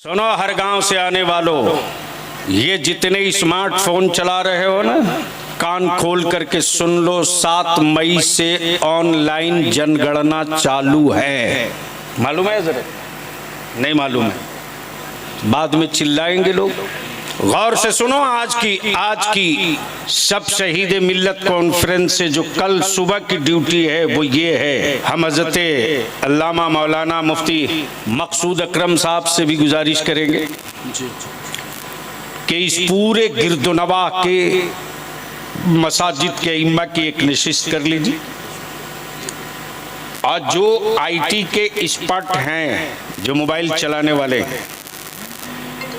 सुनो हर गांव से आने वालों, ये जितने स्मार्टफोन चला रहे हो ना, कान खोल करके सुन लो। 7 मई से ऑनलाइन जनगणना चालू है। मालूम है जरा? नहीं मालूम है, बाद में चिल्लाएंगे लोग। गौर से सुनो। आज की सब शहीद मिल्लत कॉन्फ्रेंस से जो कल सुबह की ड्यूटी है वो ये है। हम हज़रत अल्लामा मौलाना मुफ्ती मकसूद अकरम साहब से भी गुजारिश करेंगे कि इस पूरे गिरदोनवा के मसाजिद के इम्मा की एक नशिस्त कर लीजिए, और जो आईटी के एक्सपर्ट हैं, जो मोबाइल चलाने वाले हैं,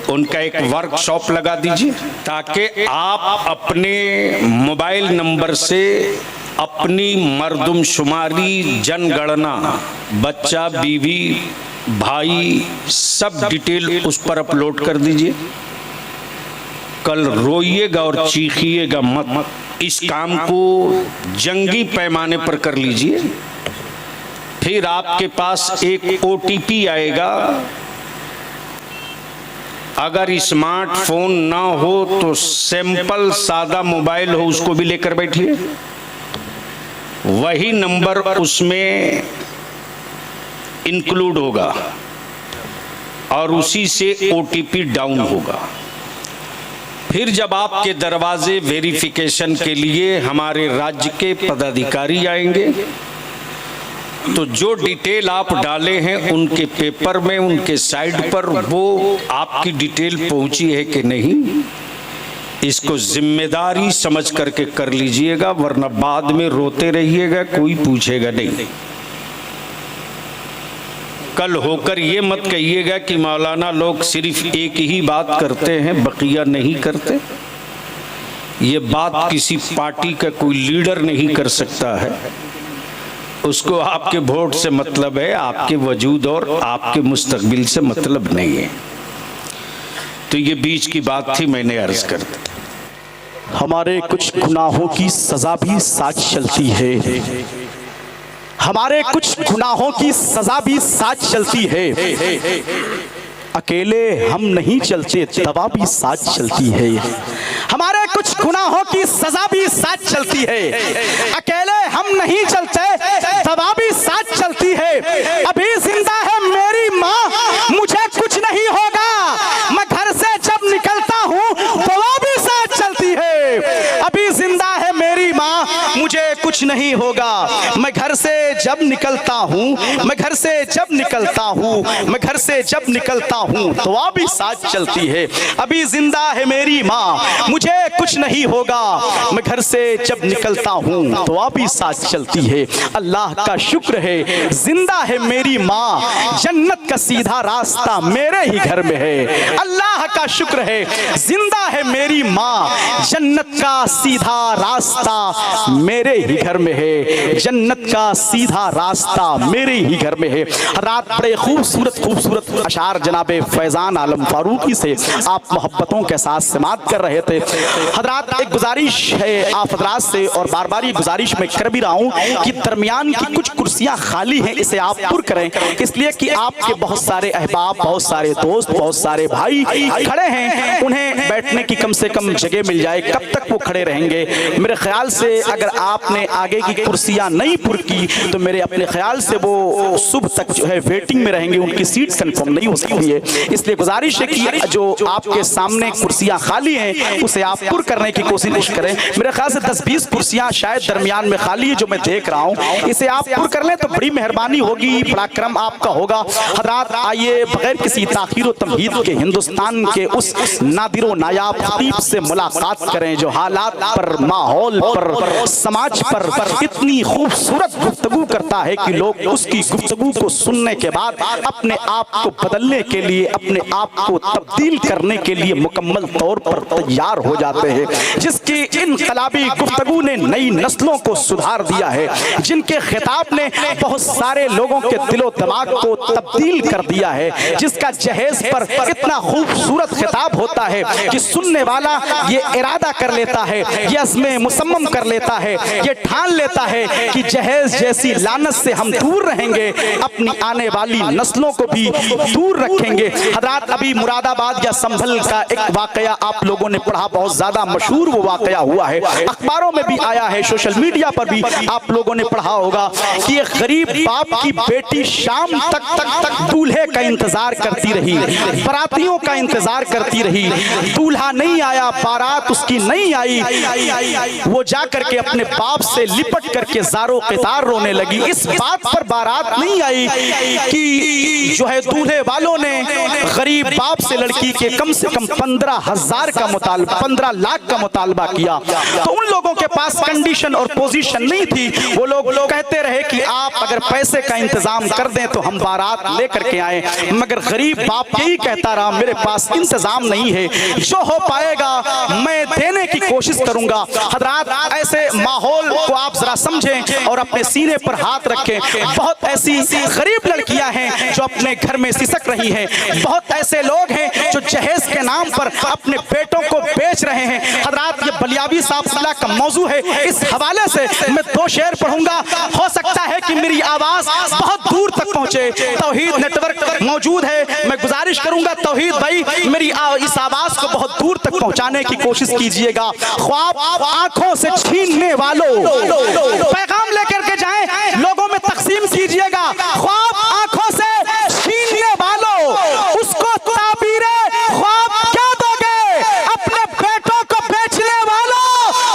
उनका एक वर्कशॉप लगा दीजिए, ताकि आप अपने मोबाइल नंबर से अपनी मर्दमशुमारी, जनगणना, बच्चा, बीवी, भाई, सब डिटेल उस पर अपलोड कर दीजिए। कल रोइएगा और चीखिएगा मत। इस काम को जंगी पैमाने पर कर लीजिए। फिर आपके पास एक ओटीपी आएगा। अगर स्मार्टफोन ना हो तो सिंपल सादा मोबाइल हो, उसको भी लेकर बैठिए। वही नंबर उसमें इंक्लूड होगा और उसी से ओटीपी डाउन होगा। फिर जब आपके दरवाजे वेरिफिकेशन के लिए हमारे राज्य के पदाधिकारी आएंगे, तो जो डिटेल आप डाले हैं उनके पेपर में, उनके साइड पर वो आपकी डिटेल पहुंची है कि नहीं, इसको जिम्मेदारी समझ करके कर लीजिएगा, वरना बाद में रोते रहिएगा, कोई पूछेगा नहीं। कल होकर ये मत कहिएगा कि मौलाना लोग सिर्फ एक ही बात करते हैं, बकिया नहीं करते। ये बात किसी पार्टी का कोई लीडर नहीं कर सकता है। उसको आपके वोट से मतलब है, आपके वजूद और आपके मुस्तकबिल से मतलब नहीं है। तो ये बीच की बात थी, मैंने अर्ज कर दी। हमारे कुछ गुनाहों की सजा भी साथ चलती है, हमारे कुछ गुनाहों की सजा भी साथ चलती है। अकेले हम नहीं चलते, दवा भी साथ चलती है। हमारे कुछ गुनाहों की सजा भी साथ चलती है। अकेले हम नहीं चलते, दवा भी साथ चलती है। अभी जिंदा है मेरी माँ, मुझे कुछ नहीं होगा। मैं घर से जब निकलता हूँ, दवा भी साथ चलती है। अभी जिंदा है मेरी माँ, मुझे कुछ नहीं होगा। मैं घर से जब निकलता हूँ, मैं घर से जब निकलता हूँ, मैं घर से जब निकलता हूँ, दुआ भी साथ चलती है। अभी जिंदा है मेरी माँ, मुझे कुछ नहीं होगा। मैं घर से जब निकलता हूँ, दुआ भी साथ चलती है। अल्लाह का शुक्र है, जिंदा है मेरी माँ, जन्नत का सीधा रास्ता मेरे ही घर में है। अल्लाह का शुक्र है, जिंदा है मेरी माँ, जन्नत का सीधा रास्ता मेरे ही घर में है। जन्नत का सीधा रास्ता मेरे ही घर में है। रात बड़े खूबसूरत अशार जनाबे फैजान आलम फारूकी से आप मोहब्बतों के साथ समात कर रहे थे। हजरात, एक गुजारिश है आप हजरात से, और बार बार ये गुजारिश मैं कर भी रहा हूँ कि दरमियान की कुछ कुर्सियाँ खाली हैं, इसे आप पुर करें, इसलिए कि आपके बहुत सारे अहबाब, बहुत सारे दोस्त, बहुत सारे भाई खड़े हैं, उन्हें बैठने की कम से कम जगह मिल जाए। कब तक वो खड़े रहेंगे? मेरे ख्याल से अगर आपने आगे की कुर्सियाँ नहीं पुर की तो मेरे अपने ख्याल से वो सुबह तक जो है वेटिंग में रहेंगे, उनकी सीट कंफर्म नहीं हो सकती है। इसलिए गुजारिश है कि जो आपके सामने कुर्सियां खाली हैं उसे आप पुर करने की कोशिश करें। मेरे ख्याल से 10-20 कुर्सियां शायद दरमियान में खाली है जो मैं देख रहा हूं, इसे आप पुर कर लें तो बड़ी मेहरबानी होगी, बड़ा करम आपका होगा। हज़रात, आइए बगैर किसी ताखीर व तमहीद के हिंदुस्तान के उस नादिरो नायाब खतीब से मुलाकात करें जो हालात पर, माहौल पर, समाज पर इतनी खूबसूरत गुफ्तगू करता है कि लोग उसकी गुफ्तगू को सुनने के बाद अपने आप को बदलने के लिए, अपने आप को तब्दील करने के लिए मुकम्मल तौर पर तैयार हो जाते हैं। जिसकी इनकलाबी गुफ्तगू ने नई नस्लों को सुधार दिया है, जिनके खिताब ने बहुत सारे लोगों के दिलो दिमाग को तब्दील कर दिया है, जिसका जहेज पर इतना खूबसूरत खिताब होता है कि सुनने वाला ये इरादा कर लेता है, ये अज़्मे मुसम्मम कर लेता है, ये ठान ठान लेता है कि जहेज जैसी लानत से हम दूर रहेंगे, अपनी आने वाली नस्लों को भी दूर रखेंगे। हजरात, अभी मुरादाबाद या संभल का एक वाकया आप लोगों ने पढ़ा, बहुत ज्यादा मशहूर वो वाकया हुआ है, अखबारों में भी आया है, सोशल मीडिया पर भी आप लोगों ने पढ़ा होगा कि एक गरीब बाप की बेटी शाम तक दूल्हे का इंतजार करती रही, बारातियों का इंतजार करती रही, दूल्हा नहीं आया, बारात उसकी नहीं आई, वो जा करके अपने बाप से लिपट करके ज़ारो क़ितार रोने लगी। इस बात पर बारात नहीं आई कि जो है दूल्हे वालों ने गरीब बाप से लड़की के कम से कम 15,000 का मुतालबा, 15 लाख का मुतालबा किया। तो उन लोगों के पास कंडीशन और पोजीशन नहीं थी, वो लोग कहते रहे कि आप अगर पैसे का इंतजाम कर दें तो हम बारात लेकर के आए, मगर गरीब बाप यही कहता रहा मेरे पास इंतजाम नहीं है, जो हो पाएगा मैं देने की कोशिश करूंगा। हजरात, ऐसे माहौल को आप जरा समझें और अपने सीने पर हाथ रखें। बहुत ऐसी गरीब लड़कियां हैं जो अपने घर में सिसक रही हैं, बहुत ऐसे लोग हैं जो जहेज के नाम पर अपने बेटों को बेच रहे हैं। हजरात, ये बलियावी साहब का मौजू है, इस हवाले से मैं 2 शेर पढ़ूंगा, हो सकता है कि मेरी आवाज बहुत दूर तक पहुंचे। तौहीद नेटवर्क मौजूद है, मैं गुजारिश करूंगा तौहीद भाई मेरी इस आवाज को बहुत दूर तक पहुंचाने की कोशिश कीजिएगा। ख्वाब आंखों से छीनने वालों, पैगाम लेकर के जाएं, लोगों में तकसीम कीजिएगा। ख्वाब आंखों से छीनने वालों, उसको ताबीरे ख्वाब क्या दोगे? अपने बेटों को बेचने वालों,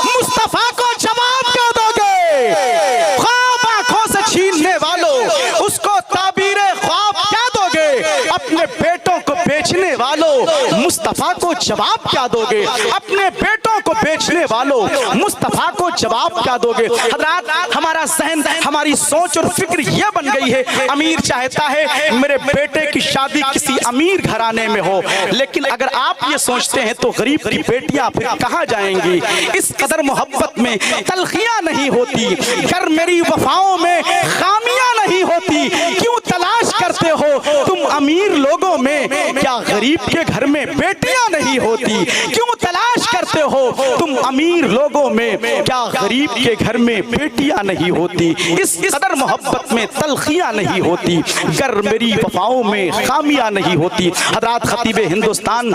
मुस्तफा को जवाब क्या दोगे? ख्वाब आंखों से छीनने वालों, उसको ताबीरे ख्वाब क्या दोगे? अपने बेटों को बेचने वालों, मुस्तफा को जवाब क्या दोगे? अपने बेटों को बेचने वालों, मुस्तफा को जवाब क्या दोगे? हजरात, हमारा ज़हन, हमारी सोच और फिक्र ये बन गई है, अमीर चाहता है मेरे बेटे की शादी किसी अमीर घराने में हो, लेकिन अगर आप ये सोचते हैं तो गरीब की बेटियां फिर कहां जाएंगी? इस कदर मोहब्बत में तलखियां नहीं होती, कर मेरी वफाओं में खामियां नहीं होती, क्यों तलाश करते हो तुम अमीर लोगों में, क्या गरीब के घर में बेटियां नहीं होती? क्यों तलाश करते हो तुम अमीर लोगों में, क्या गरीब के घर में बेटियां नहीं होती? इस कदर मोहब्बत में तलखियां नहीं होती, गर मेरी वफाओं में खामियां नहीं होती। हजरत खतीब हिंदुस्तान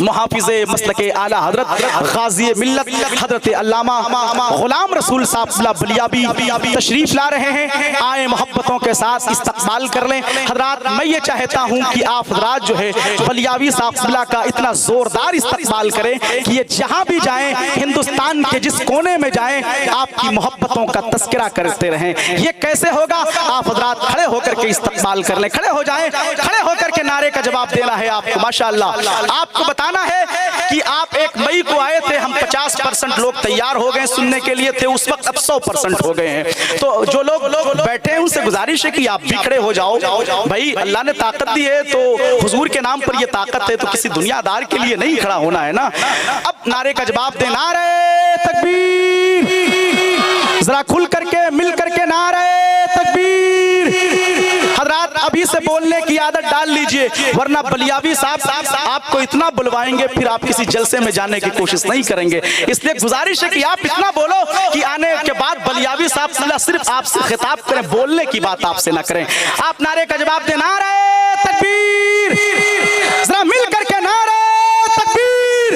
मुहाफिज़े मसलके आला हजरत गाज़ी मिल्लत हजरत अल्लामा गुलाम रसूल साहब बलियावी तशरीफ ला रहे हैं, आए मोहब्बतों के साथ इस्तकबाल कर लें। हजरत, मैं ये चाहता हूँ कि आप हजरात जो है बलियावी साहब का इतना जोरदार इस्तकबाल करें कि ये जहाँ भी जाएं, हिंदुस्तान के जिस कोने में जाएं, आपकी मोहब्बतों का तस्करा करते रहें। ये कैसे होगा? आप हजरात खड़े होकर के इस्तकबाल कर लें, खड़े हो जाएं, खड़े होकर के नारे का जवाब देना है आपको। माशाअल्लाह, आपको बताना है कि आप 1 मई को आए थे, हम 50% लोग तैयार हो गए सुनने के लिए थे, उस वक्त अब 100% हो गए हैं। तो जो लोग बैठे हैं उनसे गुजारिश है कि आप भी खड़े हो जाओ। भाई, अल्लाह ने ताकत दी है तो हुजूर के नाम पर ये ताकत है, तो किसी दुनियादार के लिए नहीं खड़ा होना है ना। अब नारे का जवाब दे, नारे तकबीर, जरा खुल करके मिल करके नारे तकबीर। हजरात, अभी से बोलने की आदत डाल लीजिए, वरना बलियावी साहब आपको इतना बुलवाएंगे फिर आप किसी जलसे में जाने की कोशिश नहीं करेंगे। इसलिए गुजारिश है कि आप इतना बोलो कि आने के बाद बलियावी साहब सिर्फ आपसे खिताब करें, बोलने की बात आपसे ना करें। आप नारे का जवाब दें, नारे तकबीर, जरा मिल करके नारे तकबीर।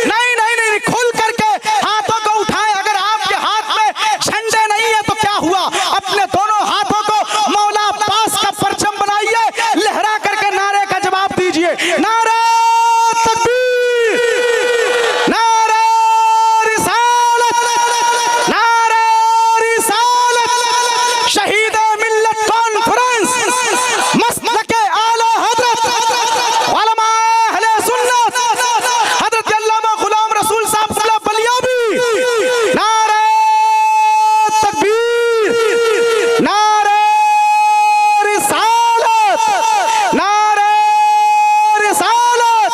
नहीं नहीं नहीं, खुल करके हाथों को उठाएं। अगर आपके हाथ में झंडे नहीं है तो क्या हुआ? अपने दोनों हाथों को मौला अब्बास का परचम बनाइए, लहरा करके नारे का जवाब दीजिए, नारे तकबीर, नारे रिसालत, नारे रिसालत। शहीद मिल्लत कॉन्फ्रेंस मसलके आला हजरत उलमा अहले सुन्नत हजरत अल्लामा गुलाम रसूल साहब बलियावी, नारे तकबीर, नारे रिसालत, नारे रिसालत।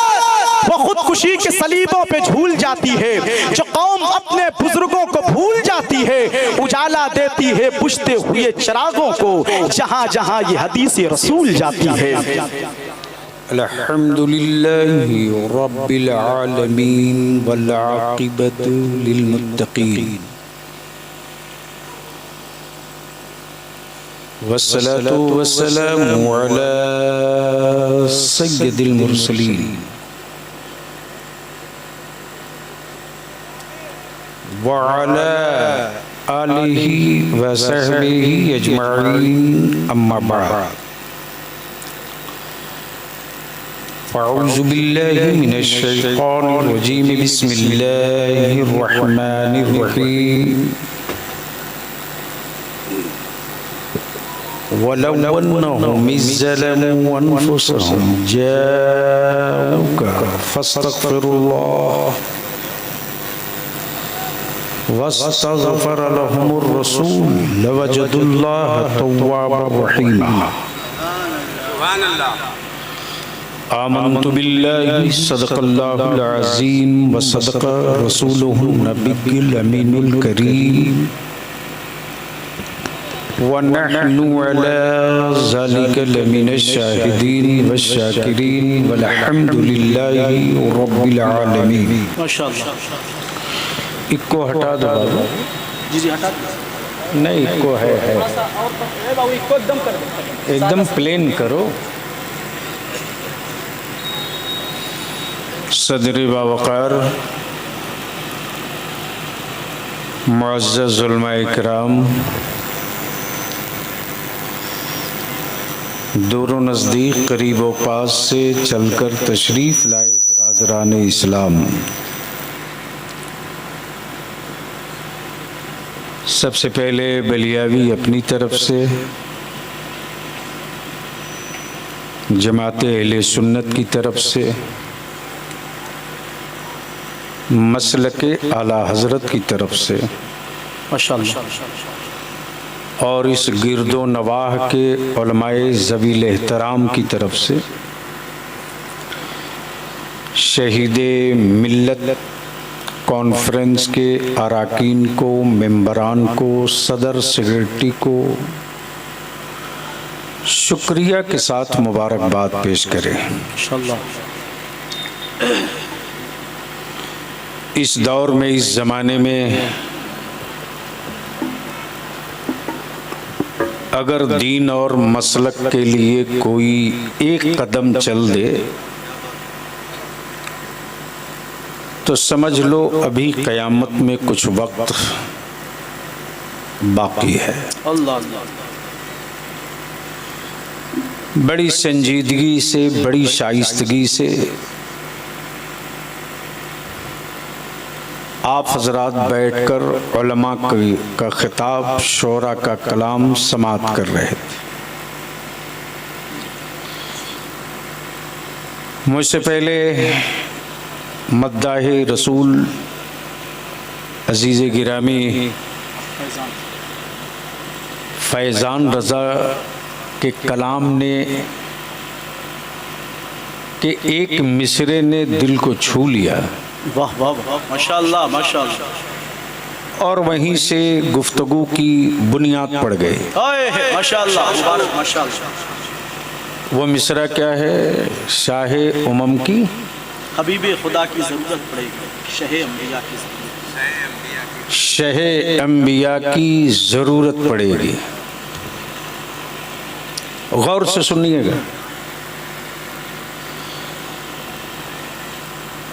वो खुदकुशी के सलीबों पे झूल जाती है, जो कौम अपने बुजुर्गों को भूल जाती है, उजाला देती है बुझते हुए चिरागों को, जहां जहां ये हदीस रसूल जाती है। अल्हम्दुलिल्लाहि रब्बिल आलमीन वल आक़िबतु लिल मुत्तक़ीन। वस्सलातु वस्सलामु अला सय्यदिल मुरसलीन व अला आलिहि व सहबिहि अजमईन अम्मा बाद अऊज़ु बिल्लाहि मिनश शैतानिर रजीम बिस्मिल्लाहिर रहमानिर रहीम वलौ अन्नहुम इज़्ज़लमू अनफुसहुम जाऊका फस्तगफिरुल्लाह वस्तगफर लहुमुर रसूल लवजदुल्लाह तव्वाबर रहीमा। आमन्तु बिल्लाहि सदक़ल्लाहुल अज़ीम व सदक़ रसूलुहुन नबिय्युल अमीनुल करीम व नहनु अला ज़ालिका लमिनश शाहिदीन व शाकिरीन वल्हम्दुलिल्लाहि रब्बिल आलमीन। माशाअल्लाह। इक्को हटा दो बाबू। जी जी हटा नहीं इक्को है बाबू, इसको एकदम कर दो, एकदम प्लेन करो। सदर बावकार मुअज़्ज़ज़ उलमा इकराम, दूर नज़दीक करीब व पास से चलकर तशरीफ़ लाए बिरादरान इस्लाम, सबसे पहले बलियावी अपनी तरफ से, जमात अहले सुन्नत की तरफ से, मसलके आला हज़रत की तरफ से माशाअल्लाह, और इस गिरदो नवाह के उलमाए ज़वील एहतराम की तरफ से, शहीदे मिल्लत कॉन्फ्रेंस के अराकीन को, मेंबरान को, सदर सेक्रेटरी को शुक्रिया के साथ मुबारकबाद पेश करें। माशाअल्लाह। इस दौर में, इस ज़माने में अगर दीन और मसलक के लिए कोई एक कदम चल दे तो समझ लो अभी क़यामत में कुछ वक्त बाकी है। अल्लाह अल्लाह। बड़ी संजीदगी से, बड़ी शाइस्तगी से आप हजरात बैठकर उलमा का खिताब, शोरा का कलाम समात कर रहे थे। मुझसे पहले मद्दाह रसूल अजीज़ गिरामी फैज़ान रज़ा के कलाम ने के एक मिसरे ने दिल को छू लिया। वाह वाह वाह, माशाअल्लाह माशाअल्लाह। और वहीं से गुफ्तगू की बुनियाद पड़ गई। माशाअल्लाह मुबारक, माशाअल्लाह। वो मिसरा क्या है? शाह उमम की हबीबे खुदा की ज़रूरत पड़ेगी, शहे अम्बिया की शह अम्बिया की ज़रूरत पड़ेगी। गौर से सुनिएगा।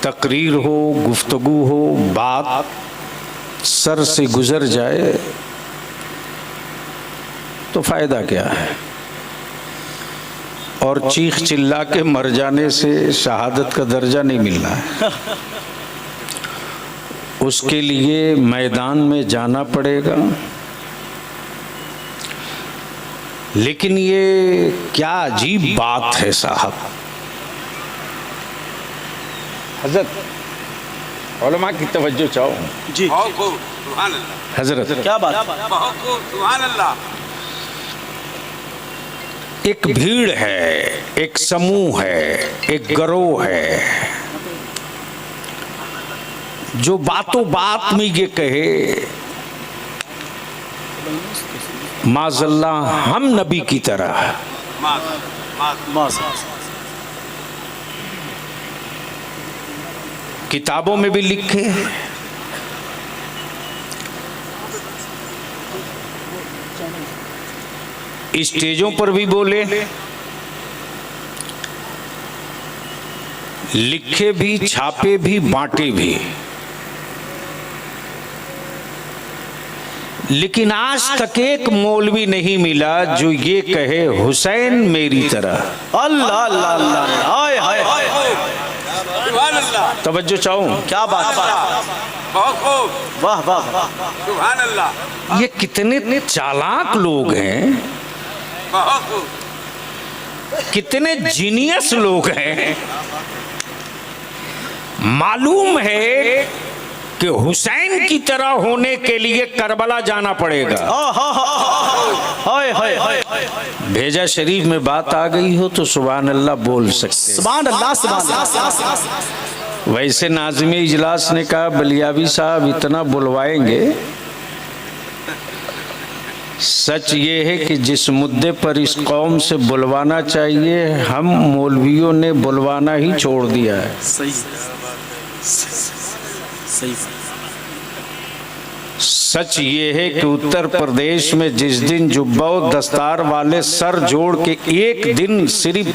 तकरीर हो, गुफ्तगू हो, बात सर से गुजर जाए तो फ़ायदा क्या है? और चीख चिल्ला के मर जाने से शहादत का दर्जा नहीं मिलना है। उसके लिए मैदान में जाना पड़ेगा। लेकिन ये क्या अजीब बात है साहब। हजरत उलमा की तवज्जो चाहो जी। हजरत, क्या बात? एक भीड़ है, एक समूह है, एक गिरोह है जो बातों बात में ये कहे माज़ल्ला हम नबी की तरह। किताबों में भी लिखे, स्टेजों पर भी बोले, लिखे भी, छापे भी, बांटे भी, लेकिन आज तक एक मौलवी नहीं मिला जो ये कहे हुसैन मेरी तरह। अल्लाह अल्लाह अल्लाह, हाय हाय हाय, तवज्जो चाहूं, क्या बात, वाह वाह, ये कितने चालाक लोग हैं, कितने जीनियस लोग हैं। मालूम है कि हुसैन की तरह होने के लिए करबला जाना पड़ेगा। हाय हाय हाय, भेजा शरीफ में बात आ गई हो तो सुभान अल्लाह बोल सकते। सुभान अल्लाह, सुभान अल्लाह। वैसे नाज़िम इजलास ने कहा बलियावी साहब इतना बुलवाएंगे। सच ये है कि जिस मुद्दे पर इस कौम से बुलवाना चाहिए हम मौलवियों ने बुलवाना ही छोड़ दिया है। सही सही। सच ये है कि उत्तर प्रदेश में जिस दिन जुब्बा और दस्तार वाले सर जोड़ के एक दिन सिर्फ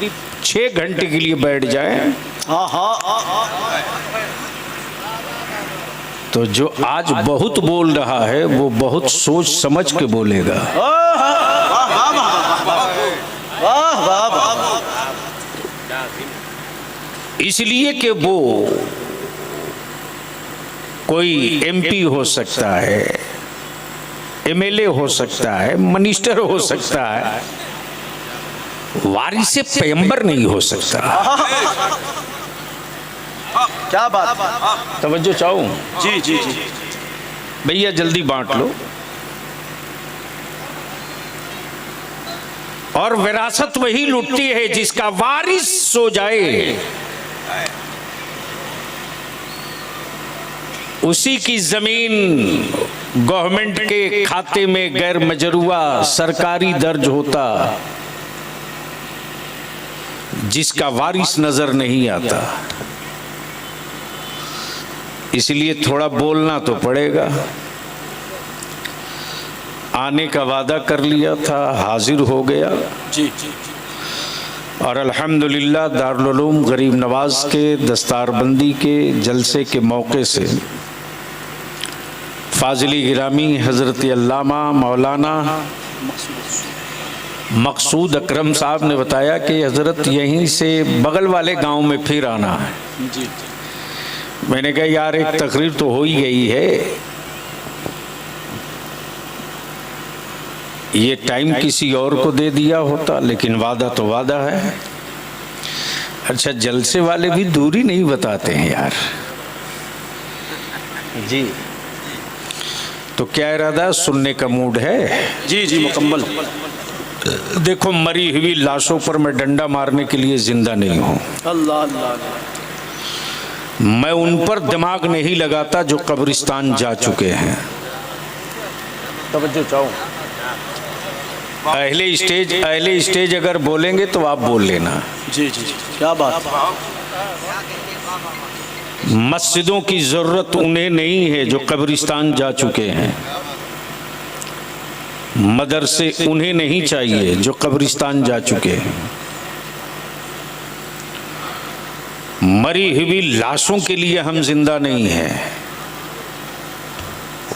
6 घंटे के लिए बैठ जाएं, तो जो आज बहुत बोल रहा है वो बहुत सोच समझ के बोलेगा। इसलिए कि वो कोई एमपी हो सकता है, एमएलए हो सकता है, मिनिस्टर हो सकता है, वारिसे पैगंबर नहीं हो सकता। क्या बात, तवज्जो चाहूं, जी जी जी, भैया जल्दी बांट लो। और विरासत वही लुटती है जिसका वारिस सो जाए, उसी की जमीन गवर्नमेंट के खाते में गैर मजरूआ सरकारी दर्ज होता, जिसका वारिस नजर नहीं आता। इसलिए थोड़ा बोलना तो पड़ेगा। आने का वादा कर लिया था, हाजिर हो गया जी। और अल्हम्दुलिल्लाह दारुल उलूम गरीब नवाज के दस्तारबंदी के जलसे के मौके से फाजिली गिरामी हज़रत अल्लामा मौलाना मकसूद अकरम साहब ने बताया कि हज़रत यहीं से बगल वाले गांव में फिर आना है। जी। मैंने कहा यार एक तकरीर तो हो ही गई है, ये टाइम किसी और को दे दिया होता, लेकिन वादा तो वादा है। अच्छा जलसे वाले भी दूरी नहीं बताते हैं यार जी। तो क्या इरादा, सुनने का मूड है? जी जी मुकम्मल। देखो मरी हुई लाशों पर मैं डंडा मारने के लिए जिंदा नहीं हूँ। अल्लाह अल्लाह, मैं उन पर दिमाग नहीं लगाता जो कब्रिस्तान जा चुके हैं। तवज्जो चाहो, अहले स्टेज अगर बोलेंगे तो आप बोल लेना। जी जी, क्या बात। मस्जिदों की जरूरत उन्हें नहीं है जो कब्रिस्तान जा चुके हैं, मदरसे उन्हें नहीं चाहिए जो कब्रिस्तान जा चुके हैं। मरी हुई लाशों के लिए हम जिंदा नहीं हैं।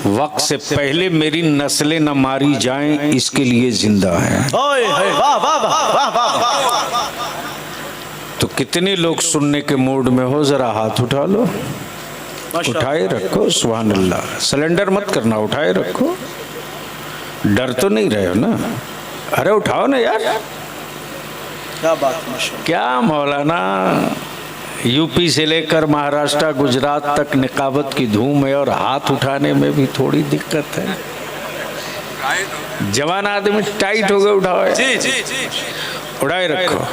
वक्त से पहले मेरी नस्लें न मारी जाएं इसके लिए जिंदा हैं। वाह वाह वाह वाह। तो कितने लोग सुनने के मूड में हो, जरा हाथ उठा लो। उठाए रखो, सुभान अल्लाह। सिलेंडर मत करना, उठाए रखो। डर तो नहीं रहे हो ना? अरे उठाओ ना यार। क्या बात, माशाअल्लाह। क्या मौलाना, यूपी से लेकर महाराष्ट्र गुजरात तक निकाबत की धूम है और हाथ उठाने में भी थोड़ी दिक्कत है। जवान आदमी टाइट हो गए, उठाओ। जी जी जी, उठाए रखो।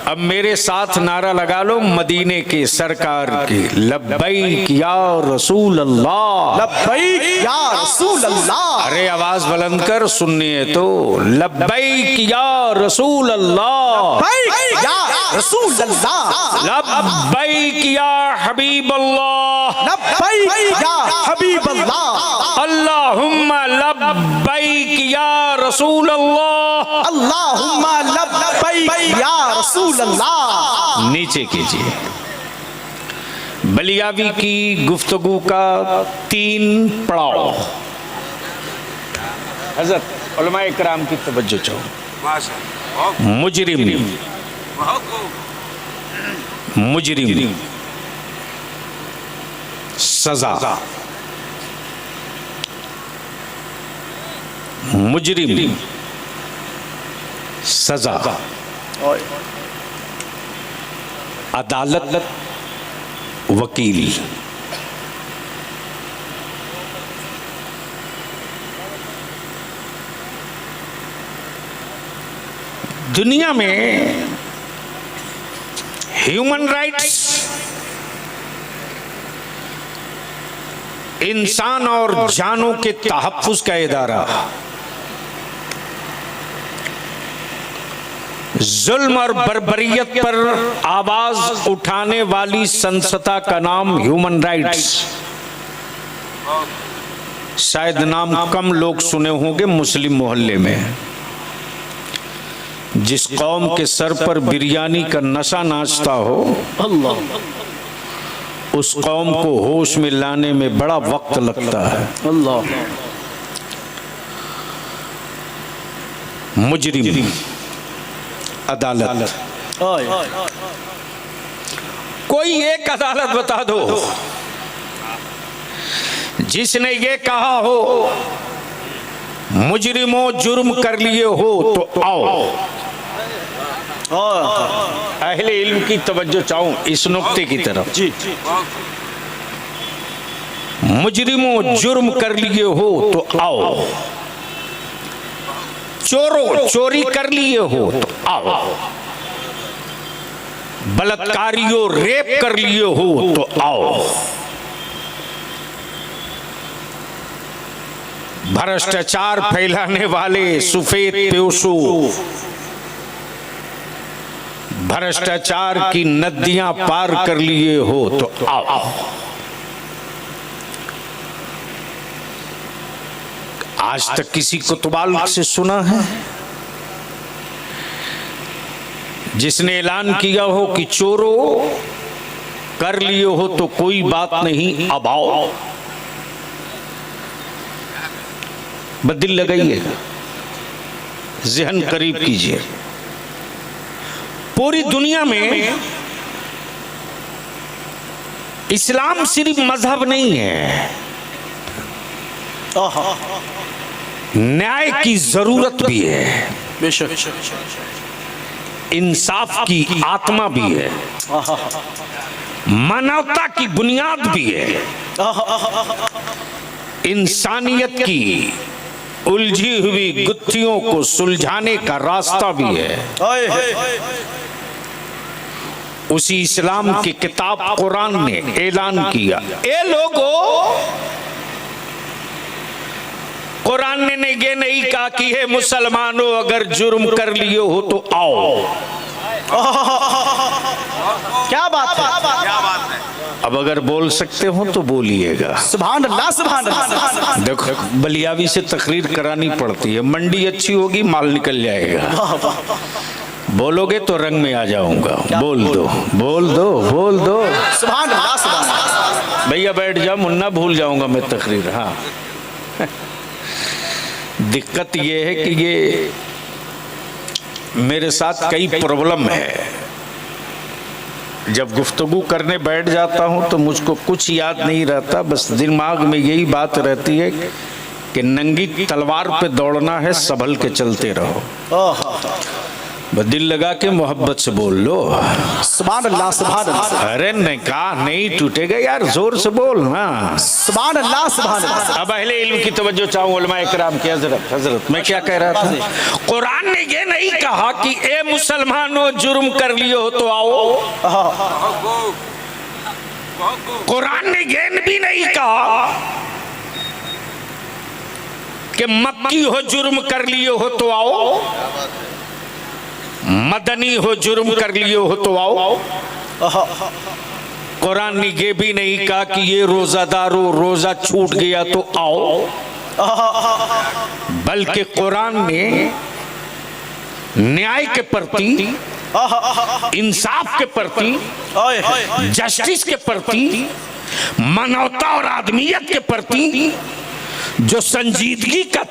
अब मेरे साथ नारा लगा लो मदीने के सरकार की, लब्बैक या रसूल अल्लाह, लब्बैक या रसूल अल्लाह। अरे आवाज बुलंद कर, सुनिए तो। लब्बैक या रसूल अल्लाह, लब्बैक या रसूल अल्लाह, लब्बैक या हबीब अल्लाह, लब्बैक या हबीब अल्लाह, अल्लाहुम्मा लब्बैक लब्बैक या रसूल अल्लाह। अल्लाहुम्मा लब्बैक या रसूल अल्लाह। नीचे कीजिए। बलियावी की गुफ्तगू का 3 पड़ाव। हज़रत उलमा इकराम की तवज्जो चाहो। मुजरिम, मुजरिम, सजा, मुजरिम, सजा, अदालत, वकील। दुनिया में ह्यूमन राइट्स, इंसान और जानों के तहफ्फुज का इदारा, जुल्म और बर्बरियत पर आवाज उठाने वाली संस्था का नाम ह्यूमन राइट्स। शायद नाम कम लोग सुने होंगे मुस्लिम मोहल्ले में। जिस कौम के सर पर बिरयानी का नशा नाचता हो, अल्लाह, उस कौम को होश में लाने में बड़ा वक्त लगता है। अल्लाह। मुजरिम, अदालत। कोई एक अदालत बता दो जिसने ये कहा हो मुजरिमों जुर्म कर लिए हो तो आओ। अहले इल्म की तवज्जो चाहूं इस नुक्ते की तरफ। जी। मुजरिमों जुर्म कर लिए हो तो आओ। चोरों चोरी कर लिए हो तो आओ। बलात्कारियों रेप कर लिए हो तो आओ। भ्रष्टाचार फैलाने वाले सफेद पेशों, भ्रष्टाचार की नदियां पार कर लिए हो तो आओ। आज तक किसी कोतवाल से सुना है जिसने ऐलान किया हो कि चोरों कर लिए हो तो कोई बात नहीं, अब आओ। बस दिल लगाइएगा, ज़हन करीब कीजिए। पूरी दुनिया में इस्लाम सिर्फ मजहब नहीं है, न्याय की जरूरत भी है, बेशक। इंसाफ की आत्मा भी है, मानवता की बुनियाद भी है, इंसानियत की उलझी हुई गुत्थियों को सुलझाने का रास्ता भी है। उसी इस्लाम की किताब कुरान ने ऐलान किया, ए लोगों, कुरान ने ये नहीं कहा कि हे मुसलमानों अगर जुर्म कर लिए हो तो आओ। क्या बात है, क्या बात है। अब अगर बोल सकते हो तो बोलिएगा। सुभान अल्लाह, सुभान अल्लाह। देखो बलियावी से तकरीर करानी पड़ती है, मंडी अच्छी होगी माल निकल जाएगा। बोलोगे तो रंग में आ जाऊंगा। बोल दो, बोल दो, बोल दो। सुभान अल्लाह, सुभान अल्लाह। भैया बैठ जाओ, मुन्ना भूल जाऊंगा मैं तकरीर। हाँ दिक्कत ये है कि ये मेरे साथ कई प्रॉब्लम है। जब गुफ्तगू करने बैठ जाता हूं तो मुझको कुछ याद नहीं रहता, बस दिमाग में यही बात रहती है कि नंगी तलवार पे दौड़ना है, संभल के चलते रहो। बस दिल लगा के मोहब्बत से बोल लो। सुभान अल्लाह, सुभान अल्लाह। अरे निकाह नहीं टूटेगा यार, जोर से बोल ना। सुभान अल्लाह, सुभान अल्लाह। अब अहले इल्म की तवज्जो चाहूं, उलमा इकराम की। हजरत मैं क्या कह रहा था, कुरान ने ये नहीं कहा कि ए मुसलमानों जुर्म कर लिए हो तो आओ। कुरान ने ये भी नहीं कहा कि मक्की हो जुर्म कर लिए हो तो आओ, मदनी हो जुर्म कर लिए हो तो आओ। कुरान ने ये भी नहीं कहा कि ये रोजादार हो, रोजा छूट गया तो आओ। बल्कि कुरान ने न्याय के प्रति, इंसाफ के प्रति, जस्टिस के प्रति, मानवता और आदमियत के प्रति जो संजीदगी का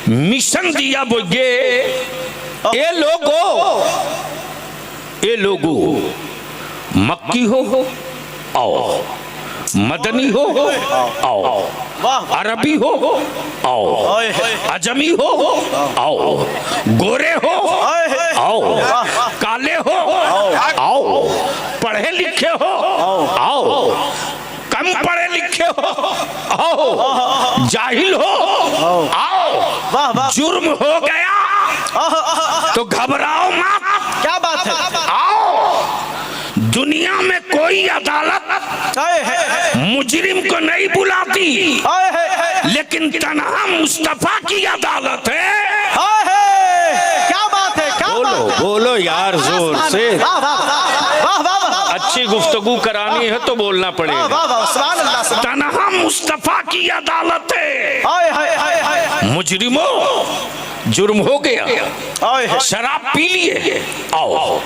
मिशन दिया वो ये लोगो मक्की हो आओ, मदनी हो आओ, अरबी हो आओ, अजमी हो आओ, गोरे हो आओ, काले हो आओ, पढ़े लिखे हो आओ, कम पढ़े लिखे हो आओ, जाहिल हो आओ, जुर्म हो गया तो घबराओ मत। क्या बात है? आओ, दुनिया में कोई अदालत मुजरिम को नहीं बुलाती, लेकिन तन्हा मुस्तफा की अदालत है। क्या बात है? क्या बोलो बोलो यार जोर से। वाह वाह वाह वाह वाह, अच्छी गुफ्तगू करानी है तो बोलना पड़ेगा। वाह वाह, सुभान अल्लाह, सुभान तन्हा मुस्तफा की अदालत है। हाय हाय हाय हाय, मुजरिमों, जुर्म हो गया, शराब पी लिए आओ,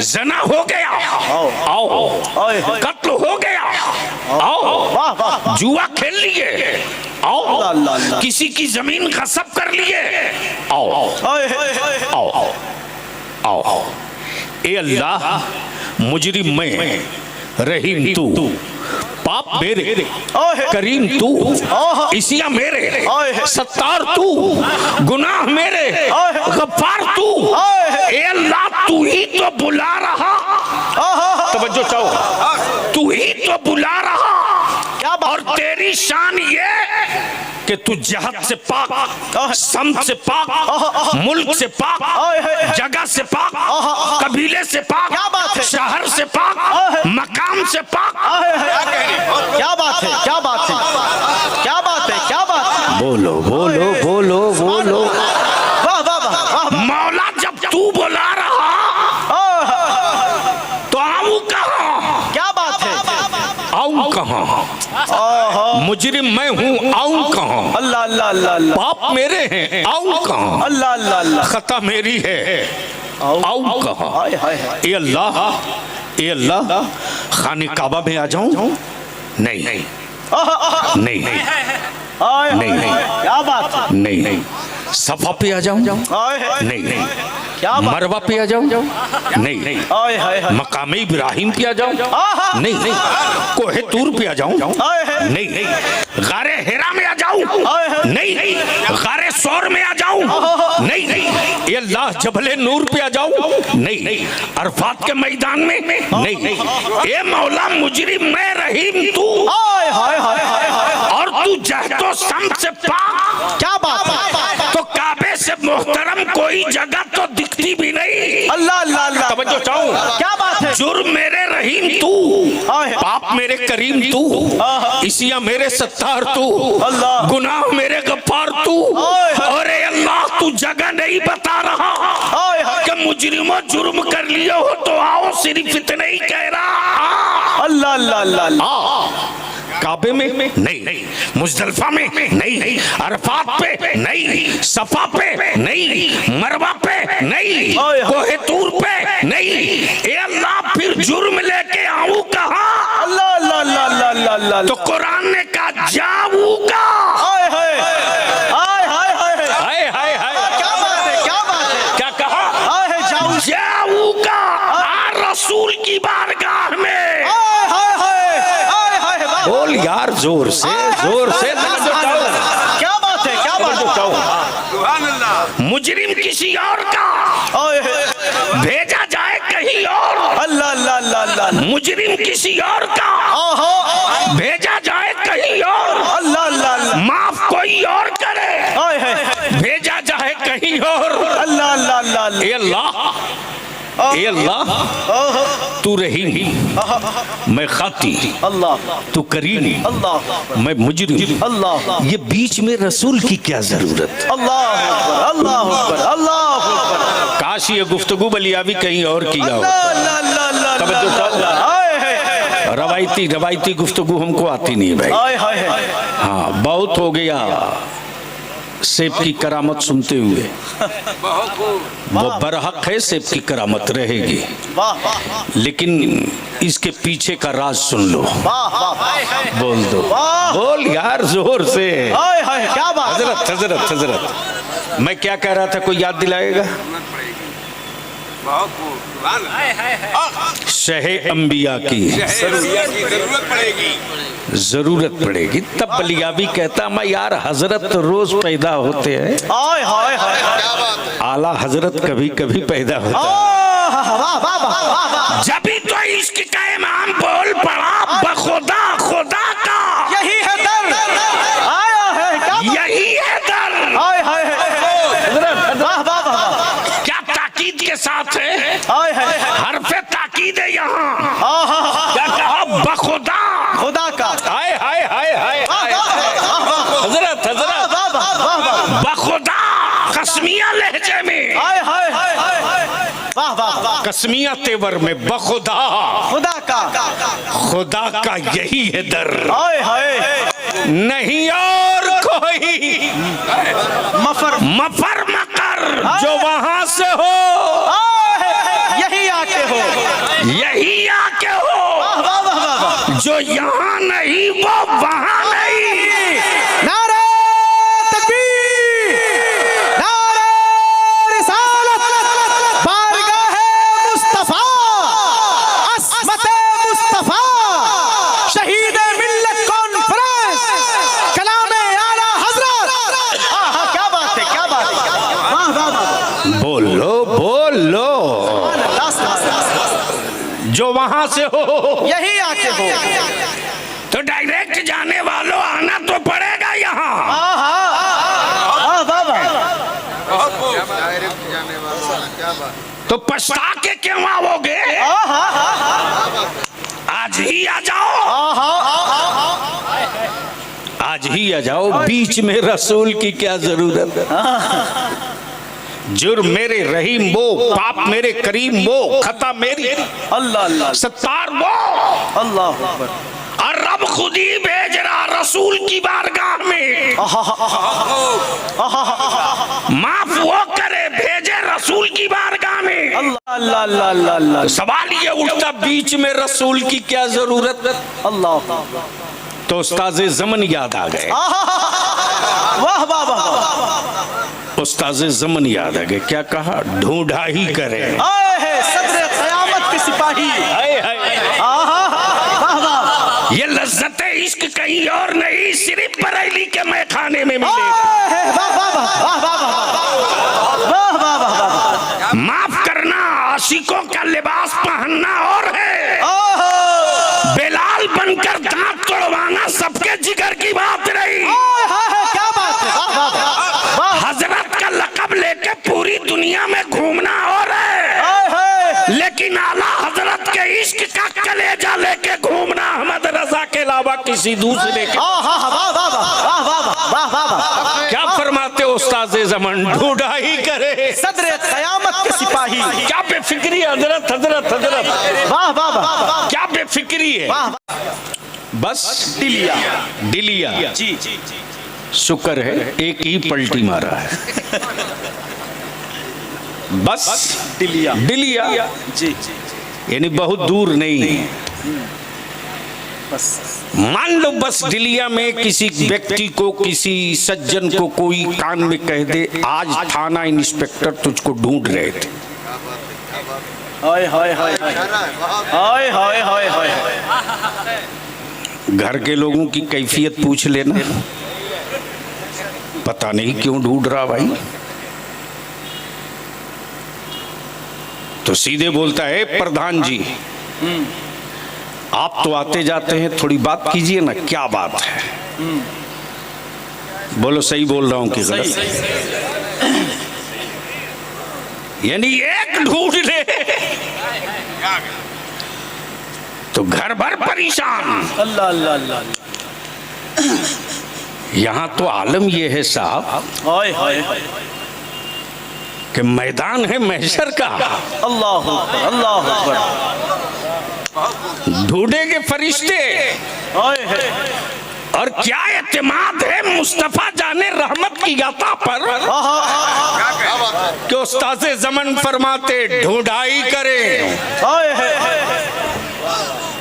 जना हो गया आओ, कत्ल हो गया आओ, जुआ खेल लिए आओ, किसी की जमीन गस्ब कर लिए आओ आओ आओ आओ। ए अल्लाह, मुजरिम मैं, रहीम तू, पाप मेरे, करीम तू, इसिया मेरे, सत्तार तू, गुनाह मेरे, गफ्फार तू। ए अल्लाह, तू ही तो बुला रहा, तवज्जो चाहो, तू ही तो बुला रहा। और तेरी शान ये कि तू जहत से पाक, सम से पाक, मुल्क से पाक, जगह से पाक, कबीले से पाक, शहर से पाक, मकाम से पाक। क्या बात है? क्या बात है? क्या बात है? क्या बात है? बोलो बोलो बोलो बोलो। वाह वाह वाह, मौला, जब तू बुला रहा तो आऊं कहाँ? क्या बात है? आऊं कहाँ? मुजरिम मैं हूँ, आऊं कहाँ? अल्लाह अल्लाह अल्लाह अल्लाह, पाप मेरे हैं, आऊं कहाँ? अल्लाह अल्लाह अल्लाह, खता मेरी है, आऊं कहाँ? हाय हाय हाय, ए अल्लाह, ए अल्लाह, खाने काबा में आ जाऊं? नहीं नहीं नहीं नहीं नहीं, क्या बात है? नहीं नहीं। सफा पे आ जाऊं? नहीं नहीं। क्या बात? मरवा पे आ जाऊं? नहीं नहीं। हाय हाय हाय, मकामे इब्राहिम पे आ जाऊं? नहीं नहीं। कोहे तूर पे आ जाऊं? नहीं नहीं। गारे हेरा में आ जाऊं? नहीं नहीं। गारे सौर में आ जाऊं? नहीं नहीं। ये अल्लाह, जबले नूर पे आ जाऊं? नहीं नहीं। अरफात के मैदान में? नहीं नहीं। ए मौला, मुजरिम मैं, रहीम तू, हाय हाय हाय हाय हाय, और तू जहतो सम से पाक। क्या बात है? तो काबे से मोहतरम कोई जगह तो दिखती भी नहीं। अल्लाह अल्लाह अल्लाह, तवज्जो चाहूं, क्या बात है? जुर्म मेरे, रहीम तू, पाप मेरे, करीम तू, इसिया मेरे, सत्तार तू, गुनाह मेरे, गफ्फार तू। और ए अल्लाह, तू जगह नहीं बता रहा कि मुजरिमों जुर्म कर लिए हो तो आओ, सिर्फ इतना ही कह रहा। अल्लाह अल्लाह अल्लाह, काबे में नहीं नहीं, मुजदलफा में नहीं, अरफात पे नहीं, सफा पे नहीं, मरवा पे नहीं, कोहे तूर पे नहीं। ए अल्लाह, फिर जुर्म लेके आऊं कहाँ? अल्लाह अल्लाह अल्लाह अल्लाह अल्लाह, तो कुरान ने कहा जाऊंगा। हाय हाय हाय हाय हाय, हाय हाय हाय, क्या बात है? क्या बात है? क्या कहा? हाय जाऊं, जाऊंगा रसूल की बारगाह में। हाय हाय हाय हाय हाय, वाह, बोल यार, जोर से, जोर से। क्या बात है? क्या बात है? मुजरिम किसी और का भेजा जाए कहीं और, अल्लाह अल्लाह अल्लाह अल्लाह, मुजरिम किसी और का भेजा जाए कहीं और, अल्लाह अल्लाह अल्लाह, माफ कोई और करे, हाय हाय, भेजा जाए कहीं और। अल्लाह अल्लाह अल्लाह, ए अल्लाह, ए अल्लाह, तू रहीम, मैं खाती, अल्लाह तू करीम, अल्लाह मैं मुजरिम। अल्लाह, ये बीच में रसूल की क्या जरूरत? अल्लाह अकबर, अल्लाह अकबर, अल्लाह अकबर, काश ये गुफ्तगू बलियावी कहीं और किया हो। अल्लाह अल्लाह अल्लाह, तवज्जो चाहो, हाय हाय, रवायती रवायती रवायती गुफ्तगू हमको आती नहीं भाई। हाय हाय हाय। हाँ बहुत हो गया सेब की करामत सुनते हुए। वो बरहक है, सेब की करामत रहेगी, लेकिन इसके पीछे का राज सुन लो। बोल दो, बोल यार जोर से। हाय हाय क्या बात। हजरत हजरत हजरत मैं क्या कह रहा था, कोई याद दिलाएगा? शहे अंबिया की जरूरत पड़ेगी। तब बलियाबी कहता मैं यार हजरत तो रोज पैदा होते हैं, हाय हाय हाय। आला हजरत कभी कभी पैदा होता है। जभी तो इश्क का इमाम बोल पड़ा बखुदा खुदा का, यही है दर्द, यही है दर्द। हाय हाय हाय। क्या ताकीद के साथ है, हाय हाय। हरफे ताकीद है यहाँ। क्या कहा? बखुदा खुदा का। हाय हाय हाय हाय हजरत हजरत बखुदा कसमिया लहजे में, हाय हाय हाय। वाह वाह वाह। कसमिया तेवर में बखुदा खुदा का, खुदा का यही है दर, हाय हाय। नहीं और कोई मफर मफर मकर जो वहां से हो, यही आके हो, यही आके हो। जो यहाँ नहीं वो वहां नहीं। नारे तकबीर, नारे रिसालत, बारगाहे मुस्तफा, अस्मते मुस्तफा, शहीद मिल्लत कॉन्फ्रेंस, कलामे आला हजरत। क्या बात है, क्या बात है। बोलो बोलो, जो वहां से हो यही आके हो। तो डायरेक्ट जाने वालों आना तो पड़ेगा यहाँ। तो पछता के क्यों आओगे? आज ही आ जाओ, आज ही आ जाओ। बीच में रसूल की क्या जरूरत है? जुर्म मेरे रहीम वो, पाप मेरे करीम वो, खता मेरी अल्लाह अल्लाह सत्तार वो, अल्लाह अकबर। और रब खुद ही भेज रहा रसूल की बारगाह में। माफ वो करे, भेजे रसूल की बारगाह में। अल्लाह अल्लाह अल्लाह अल्लाह। तो सवाल ये उठता बीच में रसूल की क्या जरूरत? अल्लाह। तो उस्ताद ज़मन याद आ गए। वाह वाह वाह। उस्ताद ज़मन याद आ गए। क्या कहा? ढूंढा ही करे। सदर क़यामत के सिपाही। ये लज्जत इश्क कहीं और नहीं, सिर्फ बरेली के मैखाने में मिलेगी। माफ करना, आशिकों का लिबास पहनना और है, बेलाल बनकर दांत तोड़वाना सबके जिगर की बात रही। क्या बात है। हजरत का लक़ब लेके पूरी दुनिया में घूमना और है, लेकिन आला हजरत के इश्क का कलेजा लेके घूमना अहमद रजा के अलावा किसी दूसरे के। क्या फरमाते हो उस्ताद ज़मन? ढूंढा ही करे, सदर क़यामत के सिपाही। क्या बेफिक्री है हजरत, हजरत हजरत। वाह वाह वाह। क्या बेफिक्री है। बस दिलिया डिलिया जी। शुक्र है एक ही पलटी मारा है। बस दिलिया डिलिया जी। यानी बहुत दूर नहीं। बस मान लो बस डिलिया में किसी व्यक्ति को, किसी सज्जन को कोई कान में कह दे आज थाना इंस्पेक्टर तुझको ढूंढ रहे थे। हाय हाय हाय हाय हाय हाय हाय। घर के लोगों की कैफियत पूछ लेना, पता नहीं क्यों ढूंढ रहा भाई। तो सीधे बोलता है प्रधान जी आप तो आते जाते हैं, थोड़ी बात कीजिए ना, क्या बात है? बोलो सही बोल रहा हूं कि गलत? यानी एक ढूंढ ले तो घर भर परेशान। अल्लाह अल्लाह अल्लाह। यहाँ तो आलम ये है साहब हाय हाय कि मैदान है महशर का। अल्लाह अकबर अल्लाह अकबर। ढूंढेंगे फरिश्ते। और क्या एतमाद है मुस्तफा जाने रहमत की गाता पर कि उस्ताज़े ज़मन फरमाते ढूंढाई करें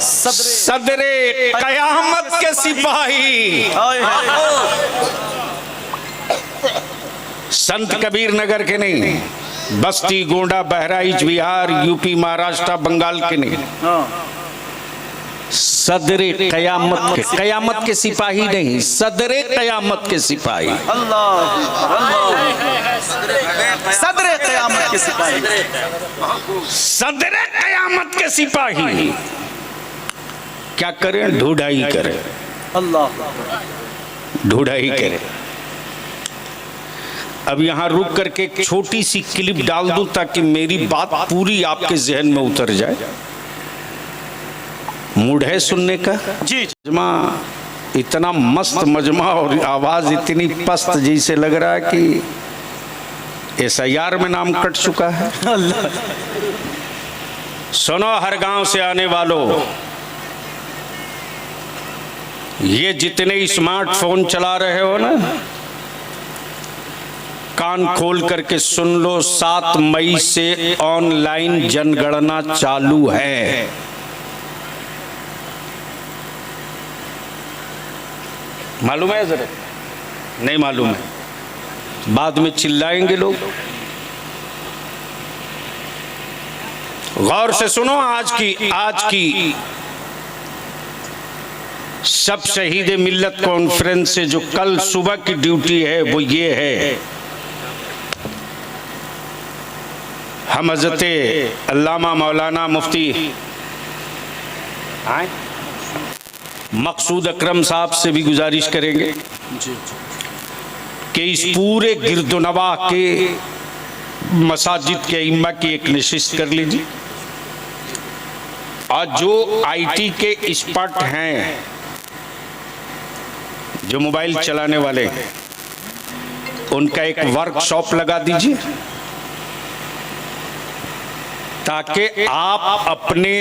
सदरे कयामत के सिपाही। संत कबीर नगर के नहीं, बस्ती गोंडा बहराइच बिहार यूपी महाराष्ट्र बंगाल के नहीं, सदरे कयामत के सिपाही नहीं, सदरे कयामत के सिपाही। सदरे कयामत के सिपाही, सदरे कयामत के सिपाही। क्या करें? ढूंढाई करें, ढूंढाई करें। अब यहाँ रुक करके एक छोटी सी क्लिप डाल दूं ताकि मेरी बात पूरी आपके जहन में उतर जाए। मूड है सुनने का? जी। मजमा इतना मस्त मजमा और आवाज इतनी पस्त जैसे लग रहा है कि SIR में नाम कट चुका है। सुनो हर गांव से आने वालों, ये जितने स्मार्टफोन चला रहे हो ना, कान खोल करके सुन लो, 7 मई से ऑनलाइन जनगणना चालू है। मालूम है? जरा नहीं मालूम है, बाद में चिल्लाएंगे लोग। गौर से सुनो, आज की सब शहीद मिल्लत कॉन्फ्रेंस से जो कल सुबह की ड्यूटी है वो ये है, हम हज़रते अल्लामा मौलाना मुफ्ती मकसूद अकरम साहब से भी गुजारिश करेंगे कि इस पूरे गिरदोनवा के मसाजिद के इम्मा की एक नशिस्त कर लीजिए। और जो IT के एक्सपर्ट हैं, जो मोबाइल चलाने वाले हैं, उनका एक वर्कशॉप लगा दीजिए ताकि आप अपने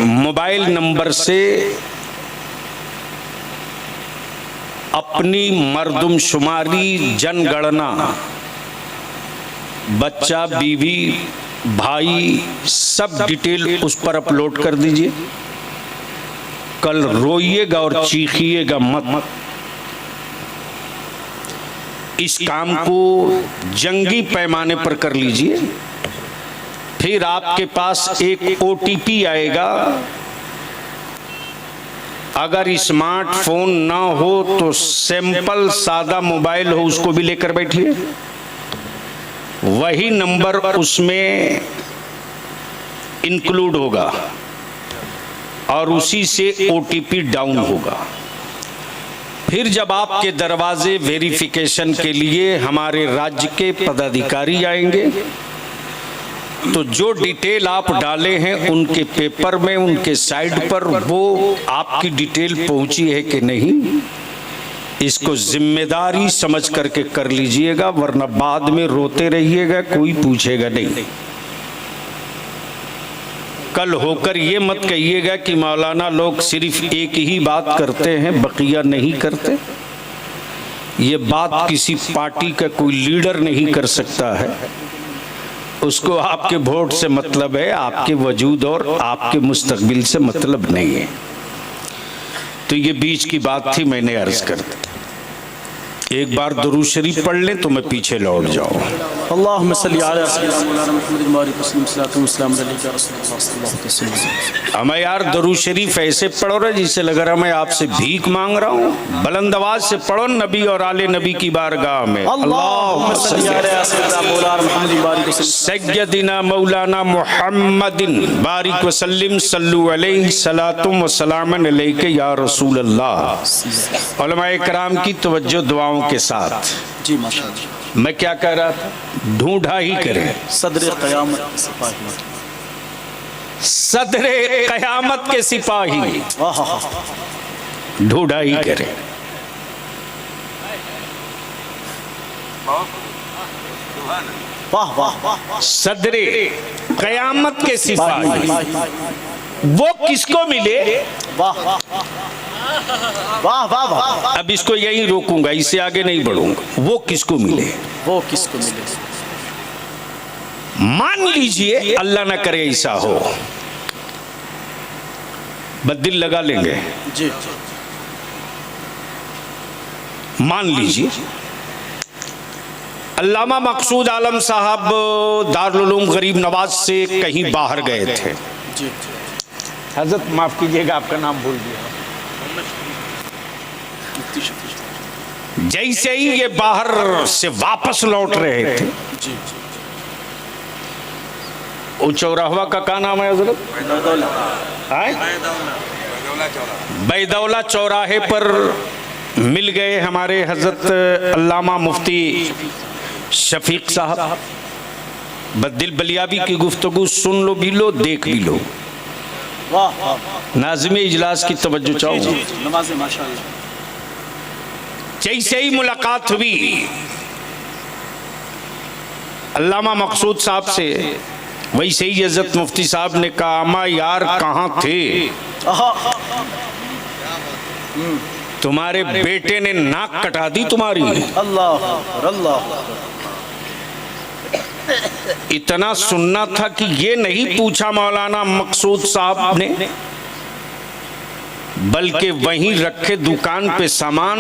मोबाइल नंबर से अपनी मर्दमशुमारी जनगणना, बच्चा, बीवी, भाई, सब डिटेल उस पर अपलोड कर दीजिए। कल रोइएगा और चीखिएगा मत। इस काम को जंगी पैमाने पर कर लीजिए। फिर आपके पास एक OTP आएगा। अगर स्मार्टफोन ना हो तो सिंपल सादा मोबाइल हो, उसको भी लेकर बैठिए। वही नंबर उसमें इंक्लूड होगा और उसी से OTP डाउन होगा। फिर जब आपके दरवाजे वेरिफिकेशन के लिए हमारे राज्य के पदाधिकारी आएंगे तो जो डिटेल आप डाले हैं उनके पेपर में, उनके साइड पर वो आपकी डिटेल पहुंची है कि नहीं, इसको जिम्मेदारी समझ करके कर लीजिएगा, वरना बाद में रोते रहिएगा, कोई पूछेगा नहीं। कल होकर ये मत कहिएगा कि मौलाना लोग सिर्फ एक ही बात करते हैं, बकिया नहीं करते। ये बात किसी पार्टी का कोई लीडर नहीं कर सकता है। उसको आपके वोट से मतलब है, आपके वजूद और आपके मुस्तकबिल से मतलब नहीं है। तो ये बीच की बात थी, मैंने अर्ज कर दी। एक बार दुरूद शरीफ पढ़ लें तो मैं पीछे लौट जाऊँ। अल्लाहुम्मा सल्ली अला सय्यिदिना मुहम्मद व आलिहि वसल्लम सल्लल्लाहु अलैहि वसल्लम। हमें यार दुरूद शरीफ ऐसे पढ़ो रहे जिससे लग रहा मैं आपसे भीख मांग रहा हूँ। बुलंद आवाज से पढ़ो नबी और आले नबी की बारगाह में। अल्लाहुम्मा सल्ली अला सय्यिदिना मुहम्मद व आलिहि वसल्लम सय्यदिना मौलाना मुहम्मदिन बारिक वसल्लिम सल्लु अलैहि सलातुम व सलामन अलैका या रसूल अल्लाह। उलमाए कराम की तवज्जो दुआओं के साथ। जी माशाअल्लाह। मैं क्या कह रहा था? ढूंढा ही करें सदरे कयामत के सिपाही, सदरे कयामत के सिपाही, ढूंढा ही करें। वाह वाह वाह। सदरे कयामत के सिपाही। वो किसको मिले? वाह वाह वाह वाह। अब इसको यहीं रोकूंगा, इससे आगे नहीं बढ़ूंगा। वो किसको मिले? वो किसको मिले? मान लीजिए, अल्लाह ना करे ऐसा हो, बस दिल लगा लेंगे, जी मान लीजिए अल्लामा मकसूद आलम साहब दारुल उलूम गरीब नवाज से कहीं बाहर गए थे। जी हजरत माफ कीजिएगा, आपका नाम भूल गया। जैसे ही ये बाहर से वापस लौट रहे थे, जी वो चौराहा का क्या नाम है हजरत? बैदौला चौराहे पर मिल गए हमारे हजरत अल्लामा मुफ्ती शफीक साहब। बदिल बलियाबी की गुफ्तगू सुन लो भी लो, देख भी लो। वाह। नाज़िम इजलास की तवज्जो चाहो। नमाज़े माशाअल्लाह। जैसे ही मुलाकात हुई अल्लामा मकसूद साहब से, वैसे ही हजरत मुफ्ती साहब ने कहा, अम्मा यार कहाँ थे? तुम्हारे बेटे ने नाक कटा दी तुम्हारी। अल्लाह अल्लाह। इतना सुनना था कि ये नहीं पूछा मौलाना मकसूद साहब ने, बल्कि वहीं रखे दुकान पे सामान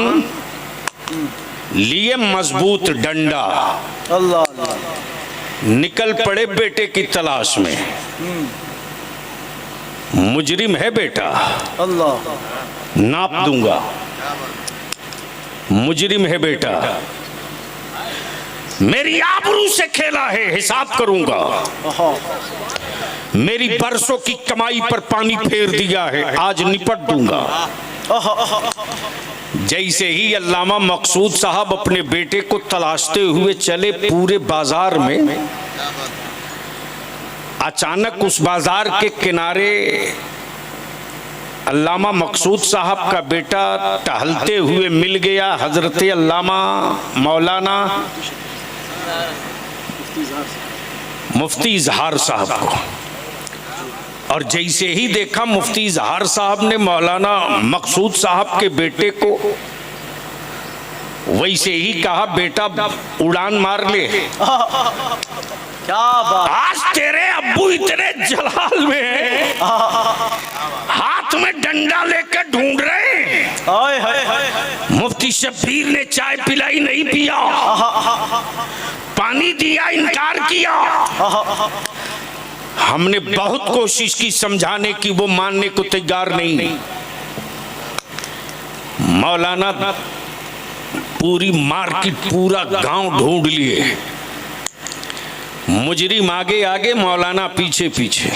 लिए मजबूत डंडा, अल्लाह अल्लाह। निकल पड़े बेटे की तलाश में। मुजरिम है बेटा, अल्लाह। नाप दूंगा। मुजरिम है बेटा, मेरी आबरू से खेला है, हिसाब करूंगा। मेरी बरसों की कमाई पर पानी फेर दिया है, आज निपट दूंगा। जैसे ही अल्लामा मकसूद साहब अपने बेटे को तलाशते हुए चले पूरे बाजार में, अचानक उस बाजार के किनारे अल्लामा मकसूद साहब का बेटा टहलते हुए मिल गया हजरत अल्लामा मौलाना मुफ्ती इजहार साहब को। और जैसे ही देखा मुफ्ती इजहार साहब ने मौलाना मकसूद साहब के बेटे को, वैसे ही कहा, बेटा उड़ान मार ले। क्या बात। आज तेरे अब्बू इतने जलाल में हैं, हाथ में डंडा लेकर ढूंढ रहे हैं। हाय हाय हाय। मुफ्ती शब्बीर ने चाय पिलाई, नहीं पिया। पानी दिया, इनकार किया। हमने बहुत कोशिश की समझाने की, वो मानने को तैयार नहीं। मौलाना पूरी मार्केट, पूरा गांव ढूंढ लिए। मुजरिम आगे आगे, मौलाना पीछे पीछे।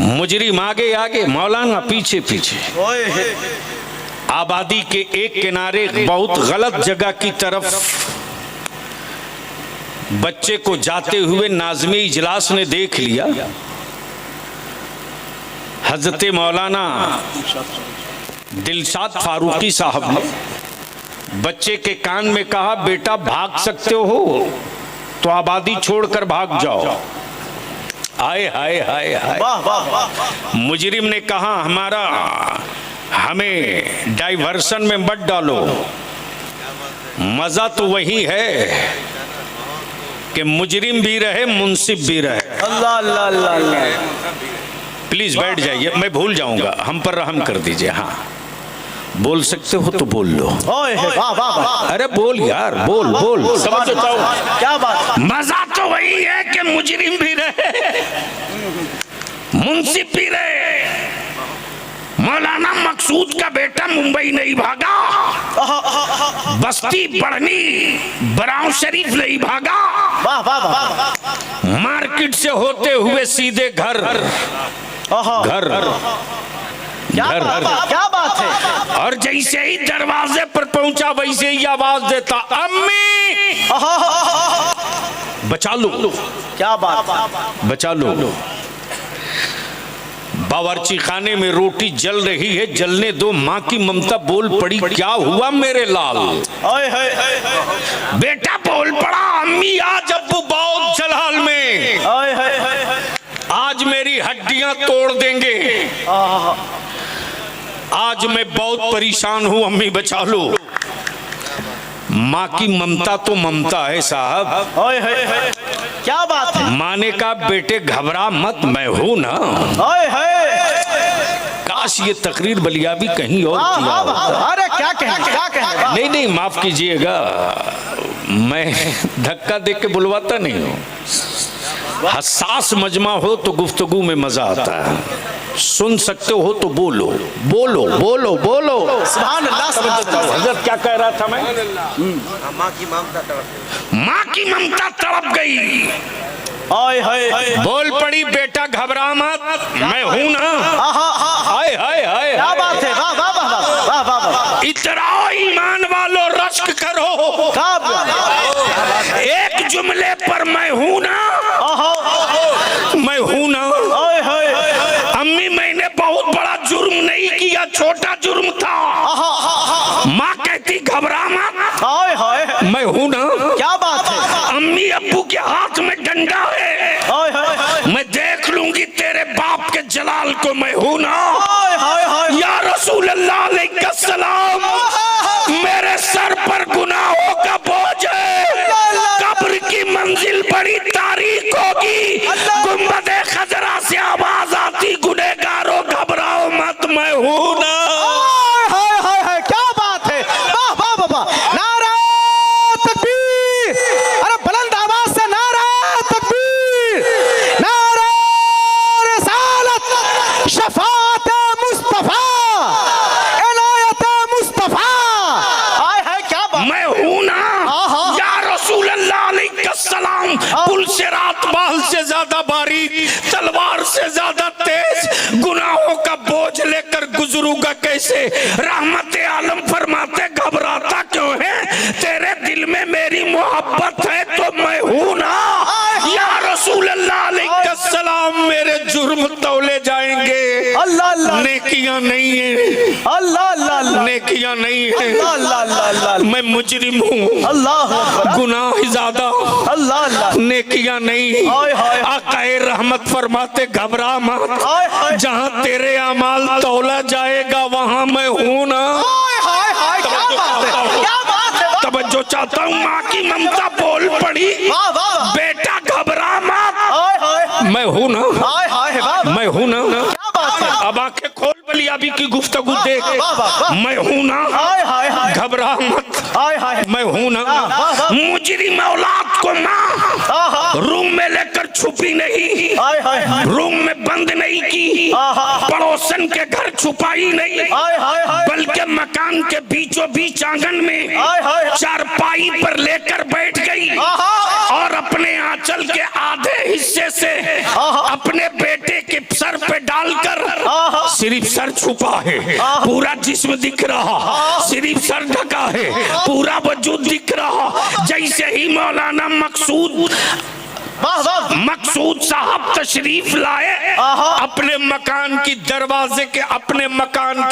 मुजरिम आगे आगे, मौलाना पीछे पीछे। आबादी के एक किनारे बहुत गलत जगह की तरफ बच्चे को जाते हुए नाज़िम इजलास ने देख लिया। हजरत मौलाना दिलशाद फारूकी साहब ने बच्चे के कान में कहा, बेटा भाग सकते हो तो आबादी छोड़कर भाग जाओ। आए हाय हाय हाय। मुजरिम ने कहा, हमें डाइवर्सन में मत डालो, मजा तो वही है कि मुजरिम भी रहे, मुंसिफ भी रहे। अल्लाह अल्लाह अल्लाह अल्लाह। प्लीज बैठ जाइए, मैं भूल जाऊंगा, हम पर रहम कर दीजिए। हाँ, बोल सकते हो तो बोल लो। वाह वाह। अरे बोल यार, बोल बोल। समझ क्या बात। मजा तो वही है कि मुजरिम भी रहे, मुंसिफ भी रहे। मौलाना मकसूद का बेटा मुंबई नहीं भागा, बस्ती बढ़नी बराव शरीफ नहीं भागा। वाह वाह वाह। मार्केट से होते हुए सीधे घर घर क्या बात है। और जैसे ही दरवाजे पर पहुंचा, वैसे ही आवाज देता, अम्मी बचा लो। क्या बात। बचा लो। बावर्ची खाने में रोटी जल रही है, जलने दो, माँ की ममता बोल पड़ी, क्या हुआ मेरे लाल? बेटा बोल पड़ा, अम्मी आज अब्बू बहुत जलाल में। आज मेरी हड्डियां तोड़ देंगे। आज मैं बहुत परेशान हूं, अम्मी बचा लो। माँ की ममता तो ममता है साहब। ओए होए होए, क्या बात है। माँ ने कहा बेटे घबरा मत, मैं हूं ना। ओए होए, काश ये तकरीर बलियाबी कहीं और किया होता। अरे क्या कहें। नहीं नहीं माफ कीजिएगा, मैं धक्का देके बुलवाता नहीं हूँ। हसास मजमा हो तो गुफ्तगू में मजा आता है। सुन सकते हो तो बोलो बोलो बोलो बोलो। सुभान अल्लाह, सुभान अल्लाह। हजरत क्या कह रहा था मैं? माँ की ममता तड़प गई। ओए होए, बोल पड़ी बेटा घबरा मत, मैं हूं ना। हाय हाय हाय, क्या बात है। वाह वाह वाह वाह वाह वाह। इतराओ ईमान वालों, रश्क करो। एक जुमले पर मैं हूं ना, मैं हूं ना। अम्मी मैंने बहुत बड़ा जुर्म नहीं किया, छोटा जुर्म था। माँ कहती घबरा मत, मैं हूं ना। क्या बात है। अम्मी अब्बू के हाथ में डंडा है, मैं देख लूंगी तेरे बाप के जलाल को, मैं हूं ना। या रसूल अल्लाह अलैहिस्सलाम, मेरे सर पर गुनाहों का बोझ है। कब्र की मंजिल बड़ी तारीख होगी, गुंबदे खजरा से आवाज आती गुनहगारों घबराओ मत, मैं हूं ना। क्या बात है। वाह वाह वाह वाह। नारा तकबीर, अरे बुलंद आवाज से नारा तकबीर, नारा रिसालत, शफाअत मुस्तफा, इनायत मुस्तफा। हाय हाय, क्या बात। मैं हूं ना। या रसूल अल्लाह अलैहिस्सलाम, पुल से रात बाल से ज्यादा बारीक, तलवार से ज्यादा तेज, गुनाहों का बोझ लेकर गुजरूंगा कैसे। रहमत आलम फरमाते घबराता क्यों है, तेरे दिल में मेरी मोहब्बत है तो मैं हूं ना। या रसूल अल्लाह अलैहिस्सलाम, मेरे जुर्म तौले जाएंगे। अल्लाह अल्लाह, नेकियां नहीं है, अल्लाह अल्लाह, नेकियां नहीं है। अल्लाह अल्लाह, मैं मुजरिम हूँ, अल्लाह गुनाह ज्यादा, अल्लाह अल्लाह। नेकियां नहीं। आकाए रहमत फरमाते घबरा मत, जहाँ तेरे अमाल तौला जाएगा वहाँ मैं हूँ ना। तवज्जो चाहता हूँ, माँ की ममता बोल पड़ी, बेटा घबरा मत, मैं हूँ ना, मैं हूँ ना। अब आंखें खोल बलियाबी की गुफ्तगू देख, मैं हूँ ना, घबरा मत, मैं हूँ ना। मुजरिम औलाद को माँ रूम में लेकर छुपी नहीं, रूम में बंद नहीं की, पड़ोसन के घर छुपाई नहीं, बल्कि मकान के बीचों बीच आंगन में चारपाई पर लेकर बैठ गई और अपने आंचल के आधे हिस्से से अपने बेटे के सर पे डालकर, सिर्फ सर छुपा है, पूरा जिस्म दिख रहा, सिर्फ सर ढका है, पूरा वजूद दिख रहा। जैसे ही मौलाना मकसूद साहब तशरीफ लाए, अपने मकान के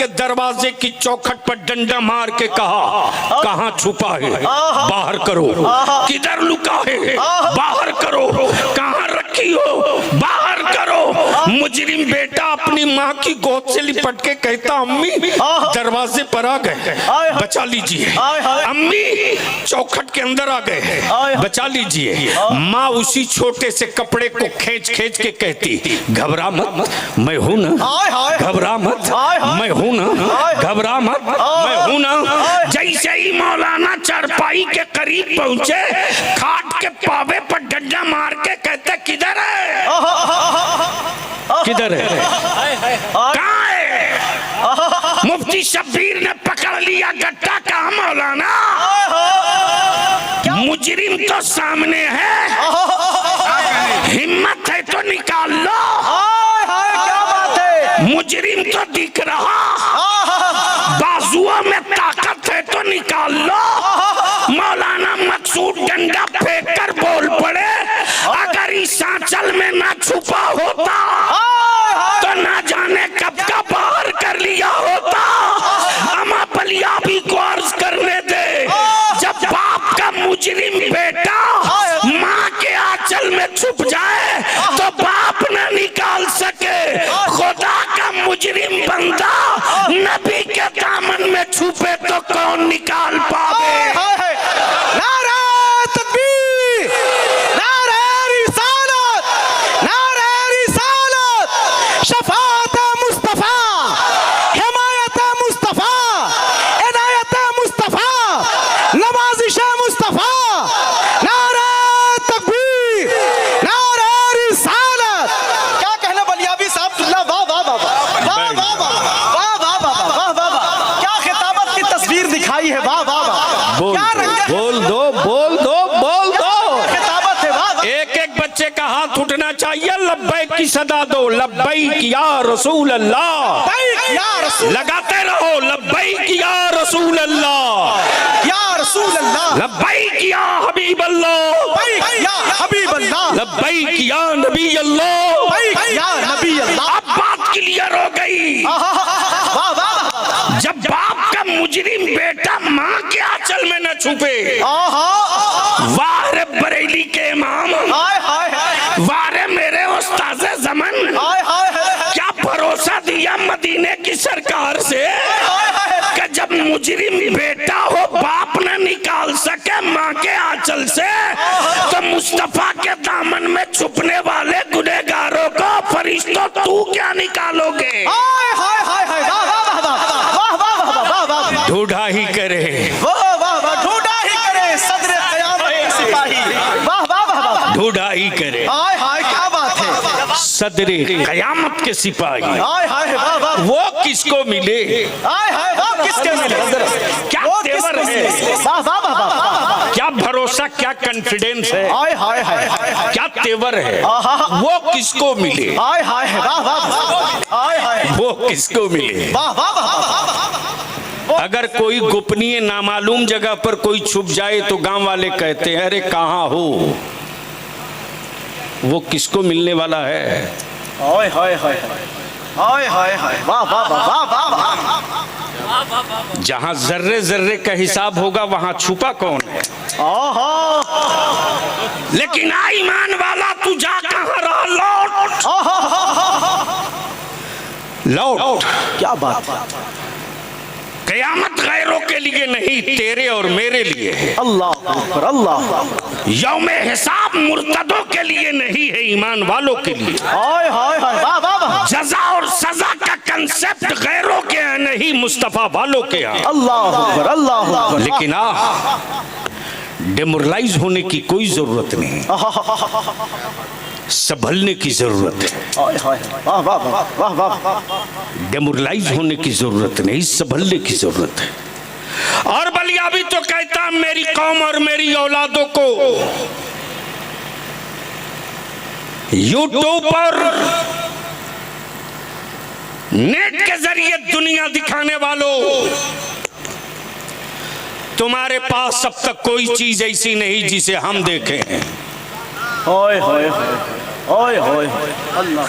दरवाजे की चौखट पर डंडा मार के कहा, कहाँ छुपा है, बाहर करो। किधर लुका है, बाहर करो। कहाँ रखी हो, बाहर करो। मुजरिम बेटा अपनी माँ की गोद से लिपट के कहता, अम्मी दरवाजे पर आ गए, बचा लीजिए। अम्मी चौखट के अंदर आ गए, बचा लीजिए। माँ उसी छोटे से कपड़े को खींच खींच के कहती, घबरा मत, मैं हूं ना, घबरा मत, मैं हूं ना, घबरा मत, मैं हूं ना। जैसे ही मौलाना चारपाई के करीब पहुंचे, खाट के पावे पर डंडा मार के कहते, किधर है, किधर है, कहाँ है। मुफ्ती शब्बीर ने पकड़ लिया गट्टा, कहा मौलाना, मुजरिम तो सामने है, हिम्मत है तो निकाल लो। क्या बात है। मुजरिम तो दिख रहा, बाजुओं में ताकत है तो निकाल लो। मौलाना मकसूद डंडा फेंक कर बोल पड़े, अगर इस आंचल में ना छुपा होता तो ना जाने कब का बाहर कर लिया होता। अमा बलियाबी को अर्ज करने दे, जब बाप का मुजरिम बेटा माँ के आंचल में छुप जाए तो बाप न निकले। बंदा नबी के दामन में छुपे तो कौन निकाल पावे। नारे तकबीर, नारे रिसालत, नारे रिसालत, शफाअत मुस्तफा, हिमायत मुस्तफा, इनायत मुस्तफा, नवाजिश मुस्तफा, नारे तकबीर, नारे रिसालत। क्या कहना बलियाबी साहब, वाह वाह वाह वाह वाह वाह वाह वाह वाह वाह वाह, क्या खिताबत की तस्वीर दिखाई है, वाह वाह वाह, बोल क्या रंग है। बोल दो बोल दो बोल दो। खिताबत है, वाह वाह। एक एक बच्चे का हाथ उठना चाहिए, लब्बैक की सदा दो, लब्बैक या रसूल अल्लाह। या रसूल, लगाते रहो, लब्बैक या रसूल अल्लाह, या रसूल अल्लाह, लब्बैक या हबीब अल्लाह, या हबीब अल्लाह, लब्बैक या नबी अल्लाह। या नबी अल्लाह। अब बात क्लियर हो गई। वाह वाह। जब बाप का मुजरिम बेटा माँ के आंचल में न छुपे, वाह रे बरेली के इमाम, हाय हाय वाह रे मेरे उस्ताज़े ज़मन, हाय हाय। क्या भरोसा दिया मदीने की सरकार से कि जब मुजरिम बेटा हो बाप न निकाल सके माँ के आंचल से, तो मुस्तफा के दामन में छुपने वाले गुनहगारों को फरिश्तों तू क्या निकालोगे। हाय हाय हाय हाय, वाह वाह वाह वाह वाह वाह वाह। ढूंढा ही करे, वाह वाह वाह, ढूंढा ही करे सदर क़यामत के सिपाही, वाह वाह वाह वाह। ढूंढा ही करे, हाय हाय, क्या बात है, सदरे कयामत के सिपाही। हाय हाय, वाह वाह। वो किसको मिले, हाय हाय, वाह किसके मिले, क्या वो तेवर किसको है, मिले? वाह वाह वाह वाह। क्या भरोसा, क्या कॉन्फिडेंस है, हाय हाय हाय, क्या तेवर है, वो किसको मिले, हाय हाय, वाह वाह, हाय हाय, वो किसको मिले। वाह वाह वाह। अगर कोई गोपनीय नामालूम जगह पर कोई छुप जाए तो गांव वाले कहते हैं अरे कहाँ हो, वो किसको मिलने वाला है। हाय हाय हाय हाय हाय हाय, वाह वाह वाह वाह वाह। जहां जर्रे जर्रे का हिसाब होगा वहां छुपा कौन है। लेकिन आ ईमान वाला, तू जा कहां रहा, लौट लौट। क्या बात, कयामत गैरों के लिए नहीं, तेरे और मेरे लिए है। अल्लाह अकबर, अल्लाह। यौमे हिसाब मुर्तदों के लिए नहीं है, ईमान वालों के लिए। हाय हाय हाय, वाह वाह वाह। जजा और सजा का कंसेप्ट गैरों के यहाँ नहीं, मुस्तफा वालों के यहाँ। अल्लाह अकबर, अल्लाह अकबर। लेकिन डिमोरलाइज होने की कोई जरूरत नहीं, संभलने की जरूरत है। हाय हाय, वाह वाह वाह वाह वाह। डिमोरलाइज होने की जरूरत नहीं, संभलने की जरूरत है। और बलियाबी तो कहता मेरी कौम और मेरी औलादों को यूट्यूब पर नेट के जरिए दुनिया दिखाने वालों, तुम्हारे पास अब तक कोई चीज ऐसी नहीं जिसे हम देखे हैं। हाय हाय हाय हाय, अल्लाह।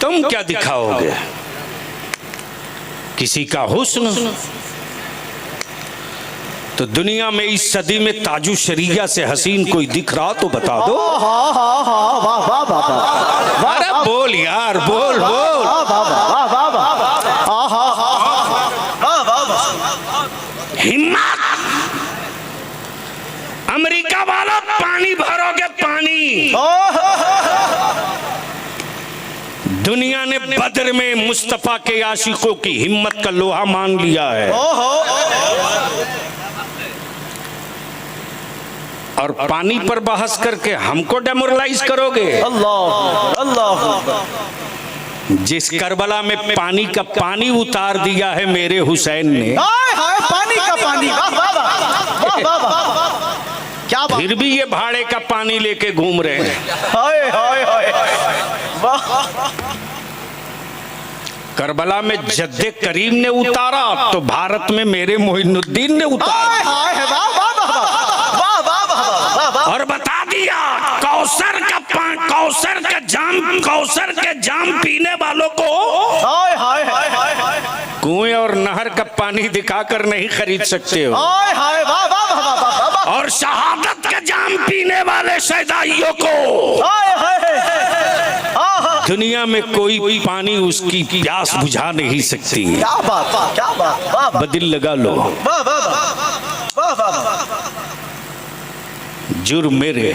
तुम क्या दिखाओगे, किसी का हुस्न? तो दुनिया में इस सदी में ताजु शरिया से हसीन कोई दिख रहा तो बता दो। हाँ हाँ हाँ, वाह वाह वाह वाह। अरे बोल यार, बोल बोल। वाह वाह वाह वाह वाह। हाँ हाँ हाँ, वाह वाह वाह। हिम्मत, अमेरिका वाला पानी भरोगे पानी। दुनिया ने बदर में मुस्तफा के आशिकों की हिम्मत का लोहा मान लिया है, और पानी पर बहस करके हमको डेमोरलाइज करोगे। अल्लाह अल्लाह। जिस करबला में पानी का पानी उतार दिया है मेरे हुसैन ने, हाय हाय, पानी का पानी, वाह वाह वाह वाह वाह। क्या बात, फिर भी ये भाड़े का पानी लेके घूम रहे हैं। हाय हाय हाय, वाह। करबला में जद्दे करीम ने उतारा तो भारत में मेरे मोइनुद्दीन ने उतारा। हाय हाय, वाह वाह वाह वाह वाह वाह वाह। और बता दिया कौसर के जाम पीने वालों को हाय हाय हाय हाय, कुएं और नहर का पानी दिखाकर नहीं खरीद सकते हो। हाय हाय, वाह वाह वाह वाह वाह। और शहादत का जाम पीने वाले शहदाइयों को हाय हाय, हाँ हाँ दुनिया में कोई पानी उसकी प्यास बुझा नहीं सकती। क्या बात, क्या बात, वाह वाह, बदिल लगा लो। वाह वाह वाह वाह वाह, जुर्म मेरे,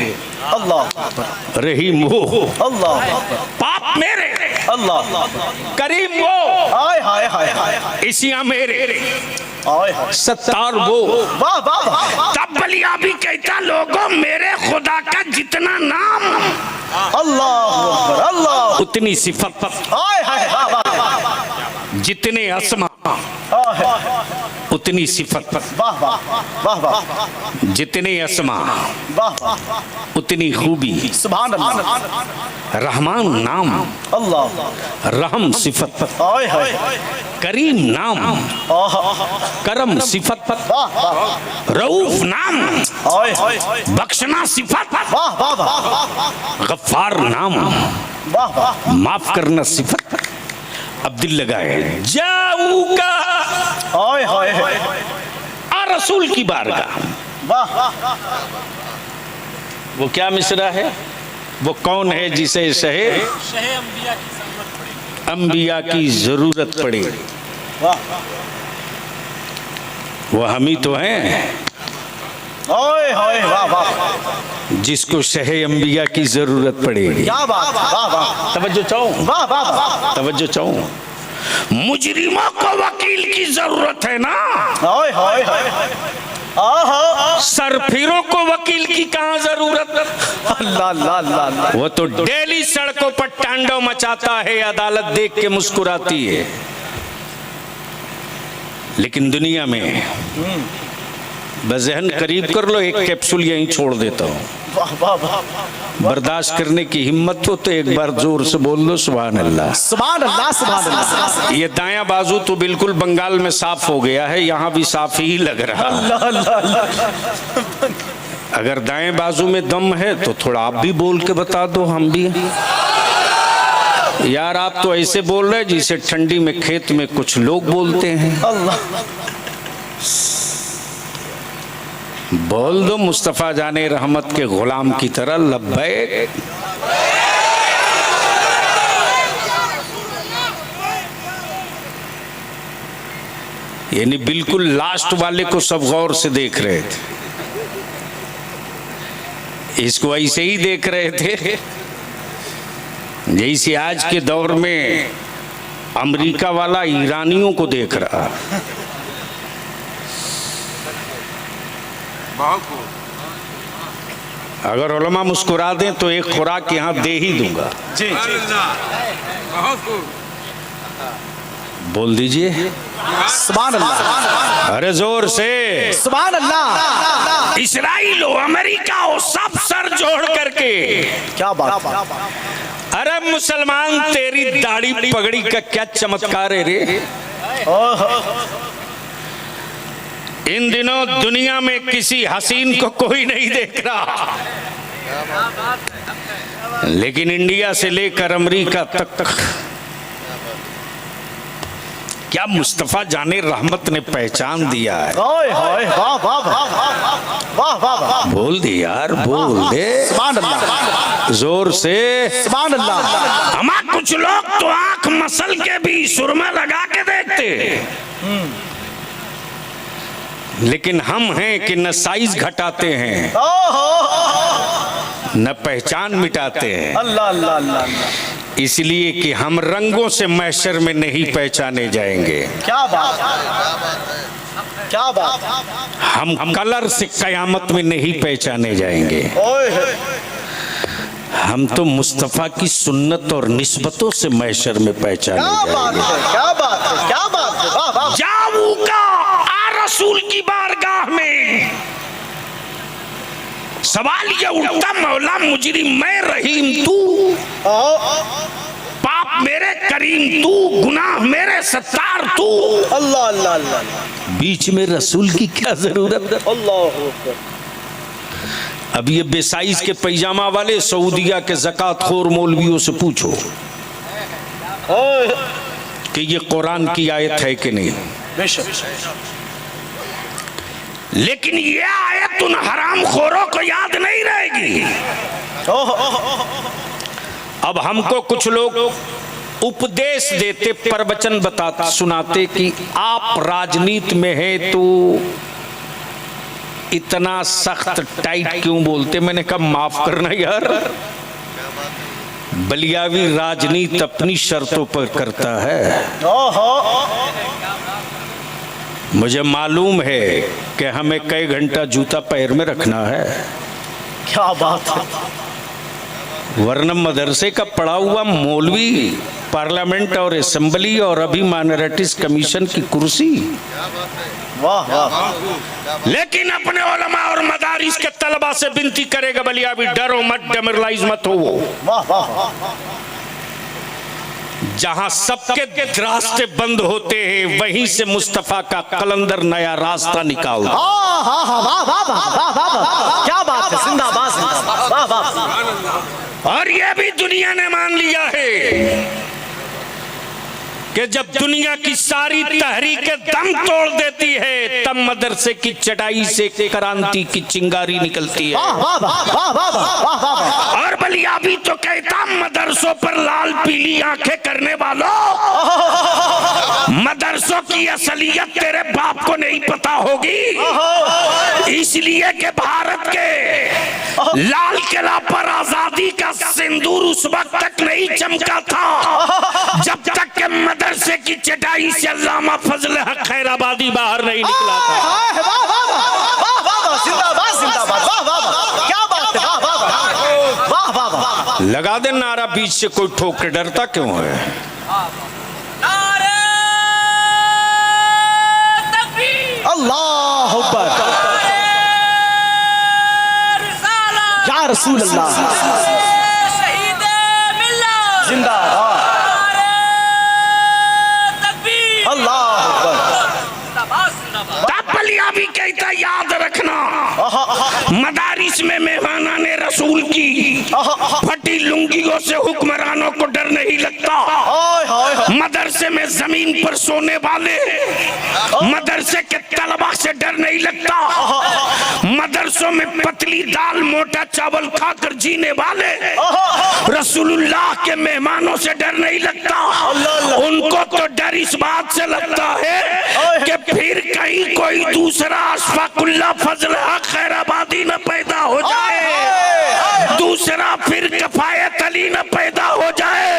अल्लाह रहीम वो, अल्लाह पाप मेरे, अल्लाह, करीम वो, हाय हाय हाय हाय, इसिया मेरे, हाय हाय, सत्तार वो। वाह वाह वाह, तब बलिया भी कहता लोगों मेरे खुदा का जितना नाम अल्लाह अकबर, अल्लाह, उतनी सिफत, हाय हाय, वाह वाह, जितने अस्मा उतनी सिफत, वाह वाह वाह वाह, जितने अस्मा वाह वाह, उतनी खूबी। सुभान अल्लाह, रहमान नाम, अल्लाह, रहम सिफत, हाय हाय, करीम नाम, करम सिफत, वाह वाह, रऊफ नाम, हाय हाय, बख्शना सिफत, वाह वाह वाह, गफ्फार नाम, वाह वाह, माफ करना सिफत। अब दिल लगाए जाऊका हाय हाय हाय, आ रसूल की बारगाह। वाह, वो क्या मिसरा है? वो कौन है जिसे सहे अंबिया की जरूरत पड़े? वाह, वो हम ही तो हैं हाय हाय, वाह वाह, जिसको शहे अंबिया की जरूरत पड़ेगी। क्या बात, वाह वाह, तवज्जो चाहूं, वाह वाह वाह, तवज्जो चाहूं। मुजरिमों को वकील की जरूरत है ना, हाय हाय हाय, आहा, सरफिरों को वकील की कहां जरूरत? अल्लाह अल्लाह अल्लाह, वो तो डेली सड़कों पर टांडव मचाता है, अदालत देख के मुस्कुराती है। लेकिन दुनिया में बज़हन करीब कर लो, एक कैप्सूल यहीं छोड़ देता हूँ। वाह वाह वाह, बर्दाश्त करने की हिम्मत हो तो एक बार जोर से बोल लो सुभान अल्लाह। सुभान अल्लाह, सुभान अल्लाह, ये दायां बाजू तो बिल्कुल बंगाल में साफ हो गया है, यहाँ भी साफ ही लग रहा है। अल्लाह अल्लाह, अगर दाएं बाजू में दम है तो थोड़ा आप भी बोल के बता दो, हम भी। यार आप तो ऐसे बोल रहे जिसे ठंडी में खेत में कुछ लोग बोलते हैं। अल्लाह, बोल दो मुस्तफा जाने रहमत के गुलाम की तरह लब्बैक। यानी बिल्कुल लास्ट वाले को सब गौर से देख रहे थे, इसको ऐसे ही देख रहे थे जैसे आज के दौर में अमेरिका वाला ईरानियों को देख रहा। अगर उलमा मुस्कुरा दें तो एक खुराक यहाँ दे ही दूंगा। जी जी, बोल दीजिए सुभान अल्लाह, अरे जोर से। सुभान अल्लाह, इस्राइल हो, अमेरिका हो, सब सर जोड़ करके। क्या बात, अरे मुसलमान तेरी दाढ़ी पगड़ी का क्या चमत्कार है रे। इन दिनों दुनिया में किसी हसीन को कोई नहीं देख रहा, लेकिन इंडिया से लेकर अमेरिका तक क्या मुस्तफा जाने रहमत ने पहचान दिया है। हाय हाय, वाह वाह वाह वाह वाह, बोल दे यार, बोल दे सुभान अल्लाह, जोर से। सुभान अल्लाह, हमारे कुछ लोग तो आंख मसल के भी सुरमा लगा के देखते, लेकिन हम हैं कि न साइज घटाते हैं न पहचान मिटाते हैं। अल्लाह अल्लाह अल्लाह, इसलिए कि हम रंगों से महशर में नहीं पहचाने जाएंगे। क्या बात, क्या बात, हम कलर से कयामत में नहीं पहचाने जाएंगे। हम तो मुस्तफा की सुन्नत और निस्बतों से महशर में पहचाने जाएंगे। क्या बात है, क्या बात है, वाह वाह, जाऊंगा आ रसूल की बारगाह में, सवाल ये उठता मौला मुजरिम मैं रहीम तू, पाप मेरे करीम तू, गुनाह मेरे सत्तार तू, अल्लाह अल्लाह अल्लाह, बीच में रसूल की क्या जरूरत है। अल्लाह, अब ये बेसाइज के पैजामा वाले सऊदिया के ज़कातखोर मौलवियों से पूछो कि ये कुरान की आयत है कि नहीं। लेकिन ये आयत उन हराम खोरों को याद नहीं रहेगी। अब हमको कुछ लोग उपदेश देते, प्रवचन बताते, सुनाते कि आप राजनीति में हैं तो इतना सख्त टाइट क्यों बोलते। मैंने कहा माफ करना यार, बलियावी राजनीति अपनी शर्तों पर करता है। मुझे मालूम है कि हमें कई घंटा जूता पैर में रखना है। क्या बात है। वरना मदरसे का पढ़ा हुआ मौलवी पार्लियामेंट और असेंबली और अभी माइनॉरिटीज कमीशन की कुर्सी। वाह वाह। लेकिन अपने उलमा और मदारिस के तलबा से विनती करेगा बलियावी, डरो मत, डेमोरलाइज मत हो। वाह वाह। जहां सबके रास्ते बंद होते हैं वहीं से मुस्तफा का कलंदर नया रास्ता निकालता। वाह वाह वाह वाह वाह। क्या बात है, जिंदाबाद जिंदाबाद। वाह वाह। और यह भी दुनिया ने मान लिया है कि जब दुनिया की सारी तहरीकें दम तोड़ देती है तब मदरसे की चटाई से क्रांति की चिंगारी निकलती है। वाह वाह वाह वाह वाह। और बलियावी तो कहता, मदरसों पर लाल पीली आंखें करने वालों, मदरसों की असलियत तेरे बाप को नहीं पता होगी, इसलिए कि भारत के लाल किला पर आजादी का सिंदूर उस वक्त तक नहीं चमका था जब तक के मदरसे की चटाई से अल्लामा फजल हक खैराबादी बाहर नहीं निकला था। क्या बात है। वाह वाह वाह। लगा दे नारा बीच से, कोई ठोक के डरता क्यों है। अल्लाह अकबर। या रसूल अल्लाह। जिंदाबाद। अल्लाह अकबर। बलियावी कहता, याद रखना मदारिस में मेहमानाने रसूल की फटी लुंगियों से हुक्मरानों को डर नहीं लगता। मदरसे में जमीन पर सोने वाले मदरसे के तलबा से डर नहीं लगता। मदरसों में पतली दाल मोटा चावल खाकर जीने वाले रसूलुल्लाह के मेहमानों से डर नहीं लगता। उनको तो डर इस बात से लगता है कि फिर कहीं कोई दूसरा अशफाकुल्लाह फजल हक खैराबादी न पैदा हो जाए, दूसरा फिर कफायत अली न पैदा हो जाए।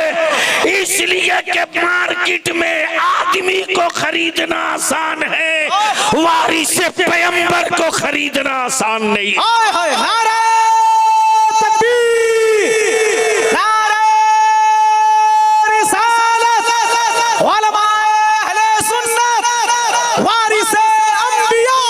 इसलिए कि मार्केट में आदमी को खरीदना आसान है, वारिस पैगंबर को खरीदना आसान नहीं। नारे तकबीर, नारे रिसालत, उलमाए अहले सुन्नत, वारिसे अंबिया।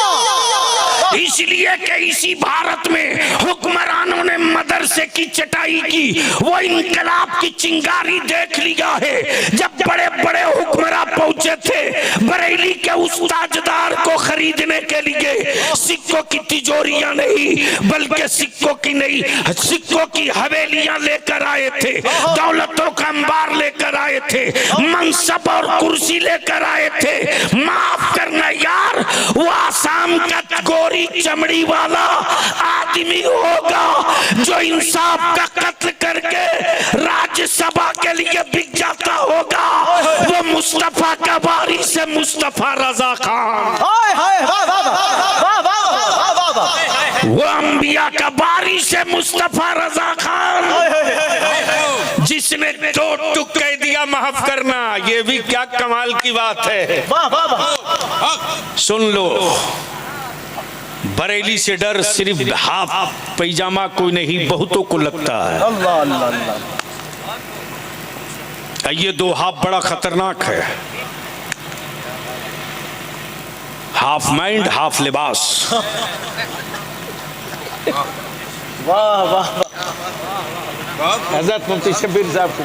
इसलिए कि इसी भारत में हुक्मरानों ने मदरसे की चटाई की, वो इनकलाब की चिंगारी देख लिया है। जब बड़े बड़े हुक्मरान पहुंचे थे बरेली के उस ताजदार को खरीदने के लिए, सिक्कों की तिजोरियां नहीं बल्कि सिक्कों की नहीं, सिक्कों की हवेलियां लेकर आए थे, दौलतों का अंबार लेकर आए थे, मनसब और कुर्सी लेकर आए थे। माफ करना यार, वो आसाम का गोरी चमड़ी वाला आदमी होगा जो इंसाफ का कत्ल करके राज्यसभा के लिए बिक जाता होगा। वो मुस्तफा का वारिस से मुस्तफा रजा खान, वो अंबिया का वारिस से मुस्तफा रजा खान, जिसने दो टुक कह दिया माफ करना। ये भी क्या कमाल की बात है। सुन लो, बरेली से डर सिर्फ हाफ पैजामा कोई नहीं, बहुतों को लगता है। अल्लाह अल्लाह अल्लाह। ये दो हाफ बड़ा खतरनाक है, हाफ माइंड हाफ लिबास। वाह वाह। हजरत मुफ्ती शब्बीर साहब को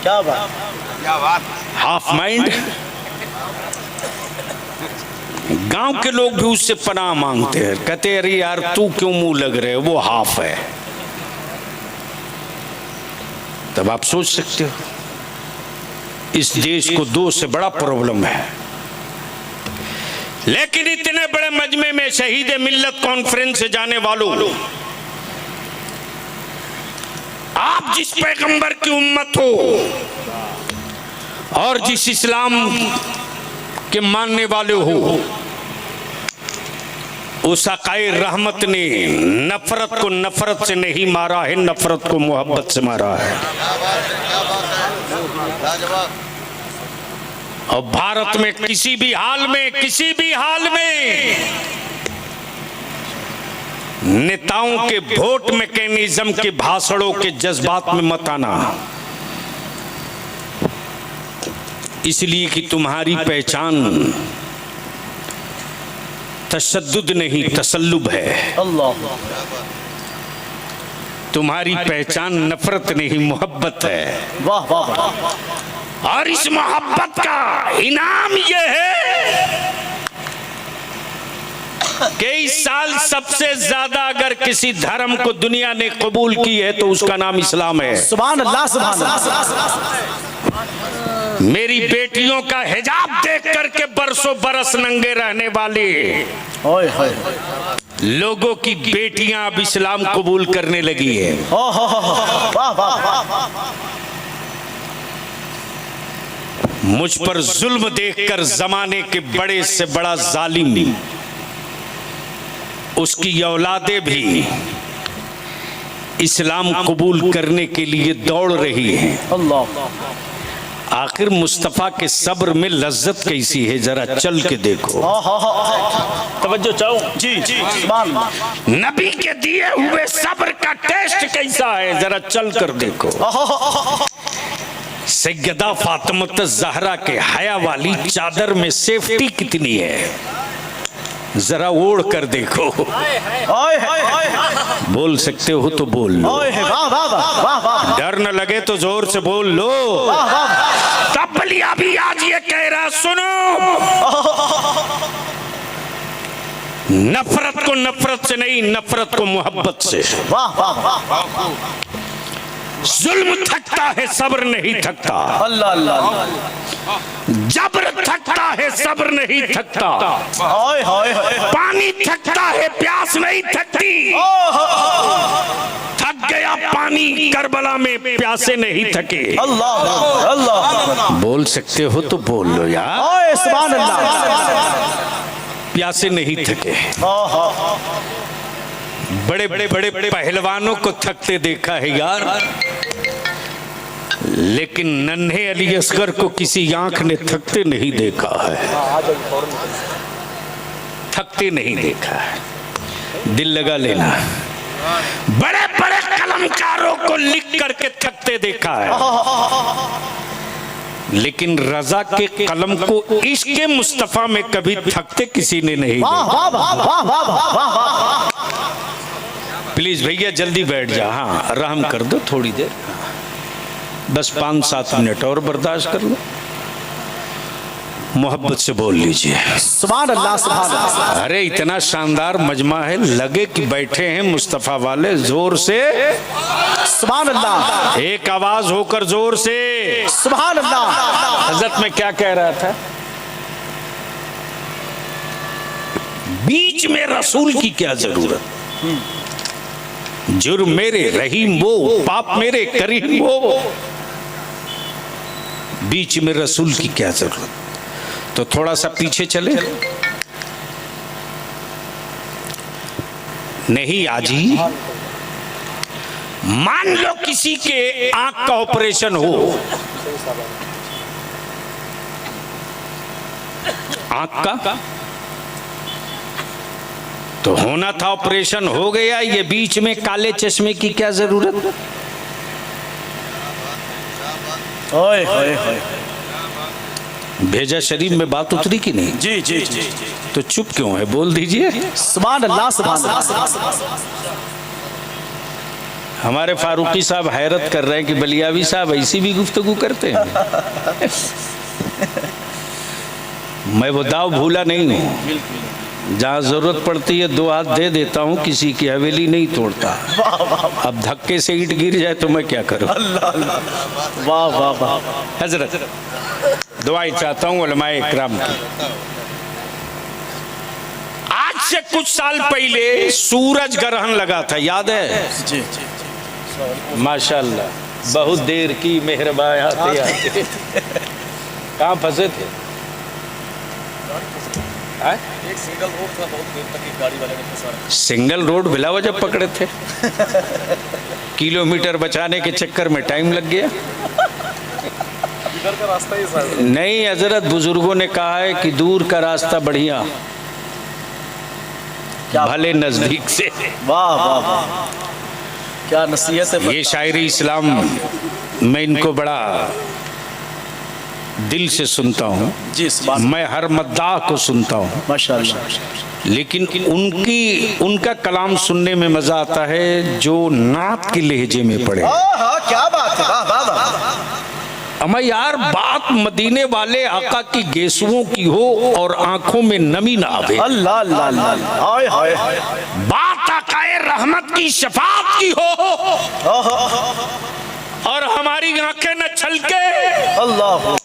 क्या बात। हाफ माइंड, गांव के लोग भी उससे पनाह मांगते हैं, कहते अरे यार तू क्यों मुंह लग रहे हो, वो हाफ है। तब आप सोच सकते हो इस देश को दो से बड़ा प्रॉब्लम है। लेकिन इतने बड़े मजमे में शहीद मिल्लत कॉन्फ्रेंस से जाने वालों, आप जिस पैगंबर की उम्मत हो और जिस इस्लाम के मानने वाले हो, उस आकाए रहमत ने नफरत को नफरत से नहीं मारा है, नफरत को मोहब्बत से मारा है। और भारत में किसी भी हाल में नेताओं के वोट मैकेनिज्म के भाषणों के जज्बात में मत आना, इसलिए कि तुम्हारी पहचान तशद्दुद नहीं तसल्लुब है। तुम्हारी पहचान नफरत नहीं मोहब्बत है। वाह वाह वाह। और इस मोहब्बत का इनाम यह है कि इस साल सबसे ज्यादा अगर किसी धर्म को दुनिया ने कबूल की है तो उसका नाम इस्लाम है। सुभान अल्लाह सुभान अल्लाह। मेरी बेटियों का हिजाब देख करके बरसों बरस नंगे रहने वाले लोगों की बेटियां अब इस्लाम कबूल करने लगी है। वाह वाह। मुझ पर जुल्म देखकर जमाने के बड़े से बड़ा जालिम उसकी औलादे भी इस्लाम कबूल करने के लिए दौड़ रही हैं। आखिर मुस्तफा के सब्र में लज्जत कैसी है, जरा चल के देखो। तवज्जो चाहो जी जी। नबी के दिए हुए सब्र का टेस्ट कैसा है, जरा चल कर देखो। सैयदा फातिमा ज़हरा के हया वाली चादर में सेफ्टी कितनी है, जरा ओढ़ कर देखो। बोल सकते हो तो बोल लो, डर न लगे तो जोर से बोल लो। तबलिया भी आज ये कह रहा, सुनो, नफरत को नफरत से नहीं, नफरत को मोहब्बत से। जुल्म थकता है, सब्र नहीं थकता। अल्लाह अल्लाह। जबर थकता है, सब्र नहीं थकता। पानी थकता है, प्यास नहीं थकती। थक गया पानी करबला में, प्यासे नहीं थके। अल्लाह अल्लाह। बोल सकते हो तो बोल लो यार। सुभान अल्लाह। प्यासे नहीं थके। बड़े बड़े बड़े पहलवानों को थकते देखा है यार, लेकिन नन्हे अली असगर को किसी आंख ने थकते नहीं देखा है, थकते नहीं देखा है। दिल लगा लेना, बड़े बड़े कलमकारों को लिख करके थकते देखा है, लेकिन रजा के कलम को इश्क़े मुस्तफा में कभी थकते किसी ने नहीं देखा। प्लीज भैया जल्दी बैठ जा। हाँ आराम कर दो थोड़ी देर, बस 5-7 मिनट और बर्दाश्त कर लो। मोहब्बत से बोल लीजिए सुभान अल्लाह सुभान अल्लाह। अरे इतना शानदार मजमा है, लगे कि बैठे हैं मुस्तफा वाले। जोर से सुभान अल्लाह। एक आवाज होकर जोर से सुभान अल्लाह। हजरत में क्या कह रहा था, बीच में रसूल की क्या जरूरत। जुर्म मेरे रहीम वो, पाप मेरे करीम वो, बीच में रसूल की क्या जरूरत। तो थोड़ा सा पीछे चले। नहीं आजी, मान लो किसी के आंख का ऑपरेशन हो, आंख का तो होना था, ऑपरेशन हो गया, ये बीच में काले चश्मे की क्या जरूरत। ओए ओए ओए। भेजा शरीफ में बात उतरी कि नहीं। जी जी जी। तो चुप क्यों है, बोल दीजिए सुभान अल्लाह सुभान अल्लाह। हमारे फारूकी साहब हैरत कर रहे हैं कि बलियावी साहब ऐसी भी गुफ्तगू करते हैं। मैं वो दाव भूला नहीं हूँ, जहाँ जरूरत पड़ती है 2 हाथ दे देता हूँ, किसी की हवेली नहीं तोड़ता। अब धक्के से ईंट गिर जाए तो मैं क्या करूँ। वाह वाह वाह। हजरत दुआई चाहता हूँ उलमाए इकराम की। आज से कुछ साल पहले सूरज ग्रहण लगा था, याद है। जी। माशाल्लाह, बहुत देर की मेहरबान आते आते। कहाँ फंसे थे? एक सिंगल रोड था, बहुत देर तक एक गाड़ी वाले ने फंसा रखा। सिंगल रोड बिला वजह पकड़े थे। किलोमीटर बचाने के चक्कर में टाइम लग गया। इधर का रास्ता ही सर। नहीं, हजरत बुजुर्गों ने कहा है कि दूर का रास्ता बढ़िया, भले नजदीक से। वाह वाह वाह, क्या नसीहत है। ये शायरी इस्लाम मैं इनको बड़ा दिल से सुनता हूँ। जी सुभान मैं हर मद्दाह को सुनता हूँ, माशाअल्लाह। लेकिन उनका कलाम सुनने में मजा आता है जो नात के लहजे में पढ़े। हाँ, क्या बात है, वाह वाह वाह। अमा यार, बात मदीने वाले आका की गेसुओं की हो और आंखों में नमी ना आवे। अल्लाह अल्लाह अल्लाह, हाय हाय हाय। बात आकाए रहमत की शफाअत की हो और हमारी आंखें न छलके। अल्लाह,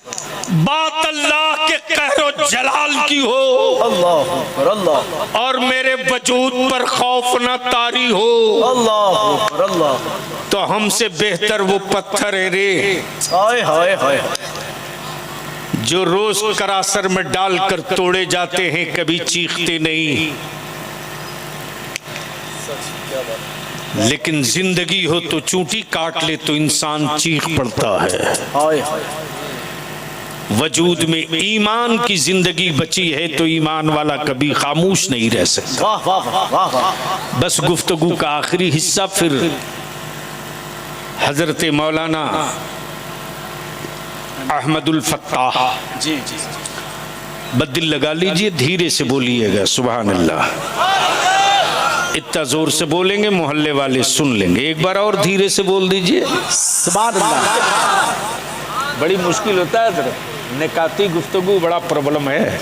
बात अल्लाह के कहरो जलाल की हो अल्लाह अल्लाह, और मेरे वजूद पर खौफ न तारी हो। अल्लाह अल्लाह, तो हमसे बेहतर वो पत्थर है रे, हाय हाय हाय। जो रोज करासर में डालकर तोड़े जाते हैं, कभी चीखते नहीं। लेकिन जिंदगी हो तो चूंटी काट ले तो इंसान चीख पड़ता है। हाय हाय, वजूद में ईमान की जिंदगी बची है तो ईमान वाला कभी खामोश नहीं रह सकता। वाह वाह वाह वाह वाह। बस गुफ्तगू का आखिरी हिस्सा फिर हजरत मौलाना अहमदुल फत्ताह जी जी, बदिल लगा लीजिए, धीरे से बोलिएगा। सुभान अल्लाह, इतना जोर से बोलेंगे मोहल्ले वाले सुन लेंगे। एक बार और धीरे से बोल दीजिए। सुभान अल्लाह। बड़ी मुश्किल होता है सर, निकाती गुफ्तगू बड़ा प्रॉब्लम है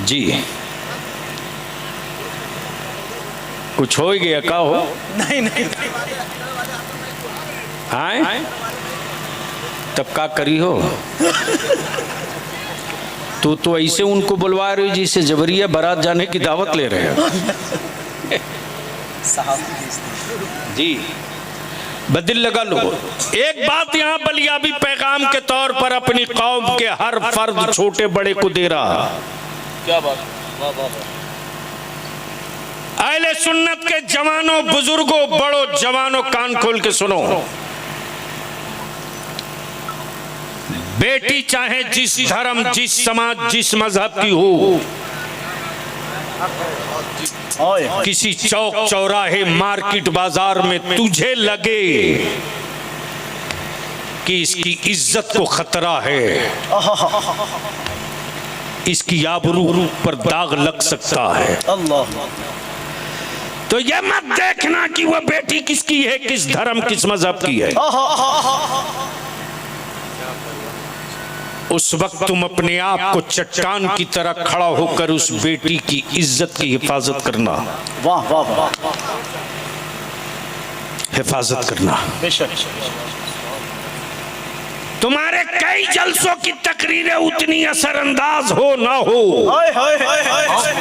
जी। कुछ हो गया का हो? नहीं नहीं, आए तब का करी हो? तो ऐसे उनको बुलवा रहे हो जिसे जबरिया बारात जाने की दावत ले रहे हो। जी, बदिल लगा लो। एक बात यहाँ बलियाबी पैगाम के तौर पर अपनी कौम के हर फर्द छोटे बड़े को दे रहा। क्या बात, वाह वाह वाह। अहले सुन्नत के जवानों, बुजुर्गों, बड़ों, जवानों, कान खोल के सुनो। बेटी चाहे जिस धर्म, जिस समाज, जिस मजहब की हो, किसी चौक चौराहे, मार्केट, बाजार में तुझे लगे कि इसकी इज्जत को खतरा है, इसकी आबरू पर दाग लग सकता है, अल्लाह, तो यह मत देखना कि वह बेटी किसकी है, किस धर्म, किस मजहब की है। उस वक्त तुम अपने आप को चट्टान की तरह खड़ा होकर उस बेटी की इज्जत की हिफाजत करना। वाह वाह वाह, हिफाजत करना। बेशक। तुम्हारे कई जलसों की तकरीरें उतनी असरअंदाज हो ना हो, हाय हाय हाय हाय,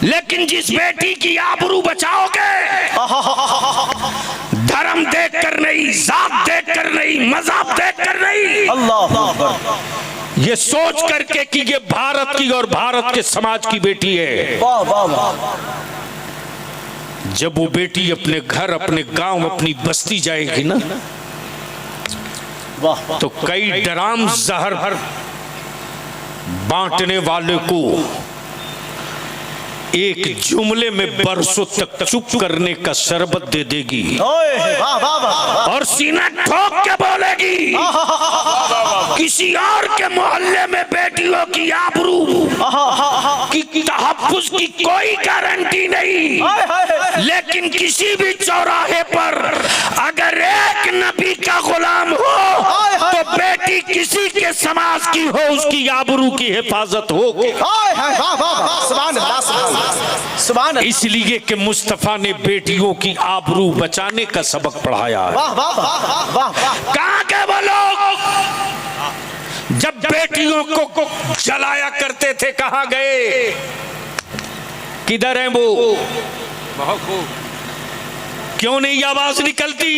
लेकिन जिस बेटी की आबरू बचाओगे, धर्म देखकर नहीं, जात देखकर नहीं, मजहब देखकर नहीं, अल्लाह, ये सोच करके कि ये भारत की और भारत के समाज की बेटी है। वाह वाह वाह, जब वो बेटी अपने घर, अपने गांव, अपनी बस्ती जाएगी ना, वाह, तो कई डराम जहर बांटने वाले को एक जुमले में बरसों तक चुप करने का शरबत दे देगी वाह वाह वाह, और सीना ठोक के बोलेगी, किसी और के मोहल्ले में बेटियों की आबरू की तहफ्फुज की कोई गारंटी नहीं, लेकिन किसी भी चौराहे पर अगर एक नबी का गुलाम हो तो बेटी किसी के समाज की हो, उसकी आबरू की हिफाजत होगी। इसलिए कि मुस्तफा ने बेटियों की आबरू बचाने का सबक पढ़ाया है। कहाँ के वो लोग जब बेटियों को जलाया करते थे, कहाँ गए, किधर हैं वो? क्यों नहीं आवाज निकलती?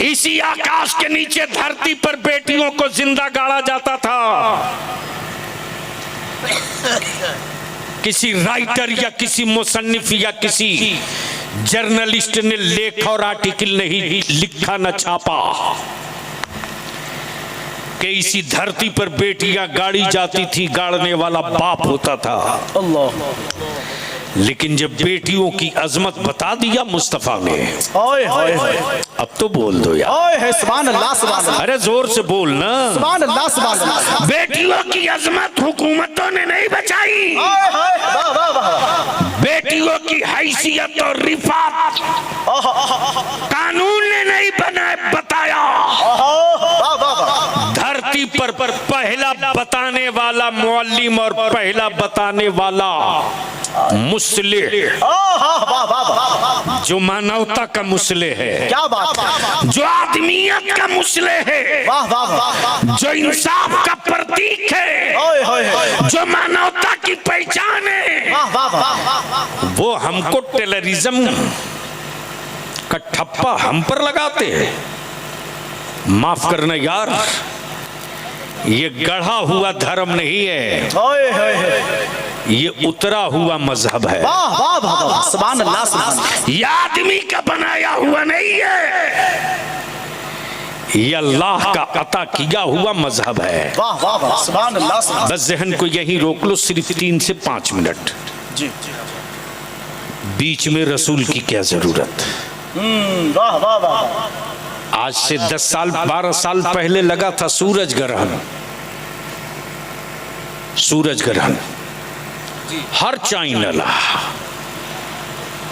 इसी आकाश के नीचे धरती पर बेटियों को जिंदा गाड़ा जाता था। किसी राइटर या किसी मुसन्निफ या किसी जर्नलिस्ट ने लेख और आर्टिकल नहीं लिखा न छापा कि इसी धरती पर बेटियां गाड़ी जाती थी, गाड़ने वाला बाप होता था। लेकिन जब बेटियों की अजमत बता दिया मुस्तफा ने, ओए होए होए, अब तो बोल दो यार। ओए है सुभान अल्लाह सुभान अल्लाह, अरे जोर से बोल ना। सुभान अल्लाह सुभान अल्लाह। बेटियों की अजमत हुकूमतों ने नहीं बचाई, बेटियों की हैसियत और रिफात कानून ने नहीं बताया। धरती पर पहला बताने वाला मुअल्लिम और पहला बताने वाला मुस्लिह, जो मानवता का मुस्लिह है, क्या बात है, जो आदमियत का मुस्लिह है, वाह वाह वाह, जो इंसाफ का प्रतीक है, ओए होए होए, जो मानवता की पहचान है, वाह वाह वाह, वो हमको टेररिज्म का ठप्पा हम पर लगाते हैं। माफ करना यार, ये गढ़ा हुआ धर्म नहीं है, ओए होए होए, ये उतरा हुआ मजहब है। वाह वाह वाह, सुभान अल्लाह सुभान अल्लाह, ये आदमी का बनाया हुआ नहीं है, ये अल्लाह का अता किया हुआ मजहब है। वाह वाह वाह, सुभान अल्लाह सुभान, बस जहन को यहीं रोक लो, सिर्फ 3 से 5 मिनट। जी, बीच में रसूल की क्या जरूरत? वाह वाह वाह, आज से 10 साल 12 साल पहले लगा था सूरज ग्रहण, सूरज ग्रहण हर चैनल,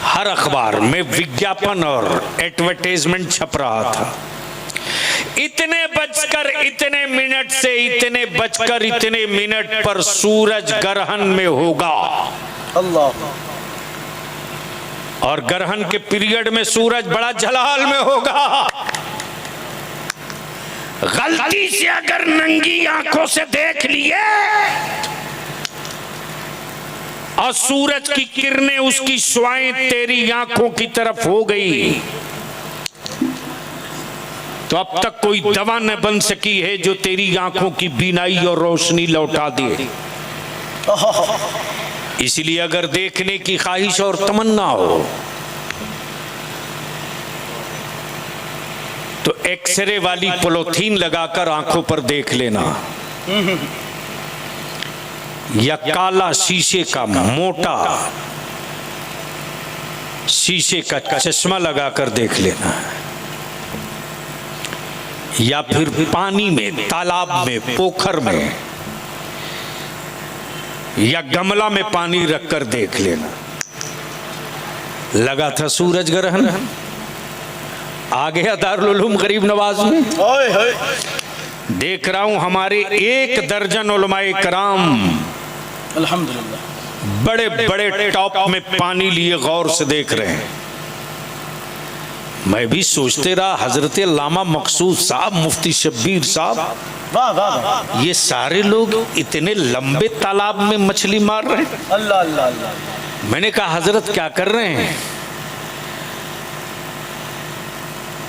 हर अखबार में विज्ञापन और एडवर्टाइजमेंट छप रहा था। इतने बजकर इतने मिनट से इतने बजकर इतने मिनट पर सूरज ग्रहण में होगा, अल्लाह, और ग्रहण के पीरियड में सूरज बड़ा जलाल में होगा। गलती से अगर नंगी आंखों से देख लिए और सूरज की किरणें, उसकी शुआएं तेरी आंखों की तरफ हो गई, तो अब तक कोई दवा न बन सकी है जो तेरी आंखों की बीनाई और रोशनी लौटा दे। इसलिए अगर देखने की ख्वाहिश और तमन्ना हो तो एक्सरे वाली पॉलीथीन लगाकर आंखों पर देख लेना, या काला शीशे का मोटा शीशे का चश्मा लगाकर देख लेना, या फिर पानी में, तालाब में, पोखर में या गमला में पानी रखकर देख लेना। लगा था सूरज ग्रहण, आ गया दारुल उलूम गरीब नवाज में। देख रहा हूं हमारे 1 दर्जन उलमाए कराम अल्हम्दुलिल्लाह बड़े बड़े टॉप में पानी लिए गौर से देख रहे हैं। मैं भी सोचते रहा, हजरत अल्लामा मकसूद साहब, मुफ्ती शब्बीर साहब, वाह वाह वाह, ये सारे लोग इतने लंबे तालाब में मछली मार रहे हैं। अल्लाह अल्लाह अल्लाह, मैंने कहा हजरत क्या कर रहे हैं,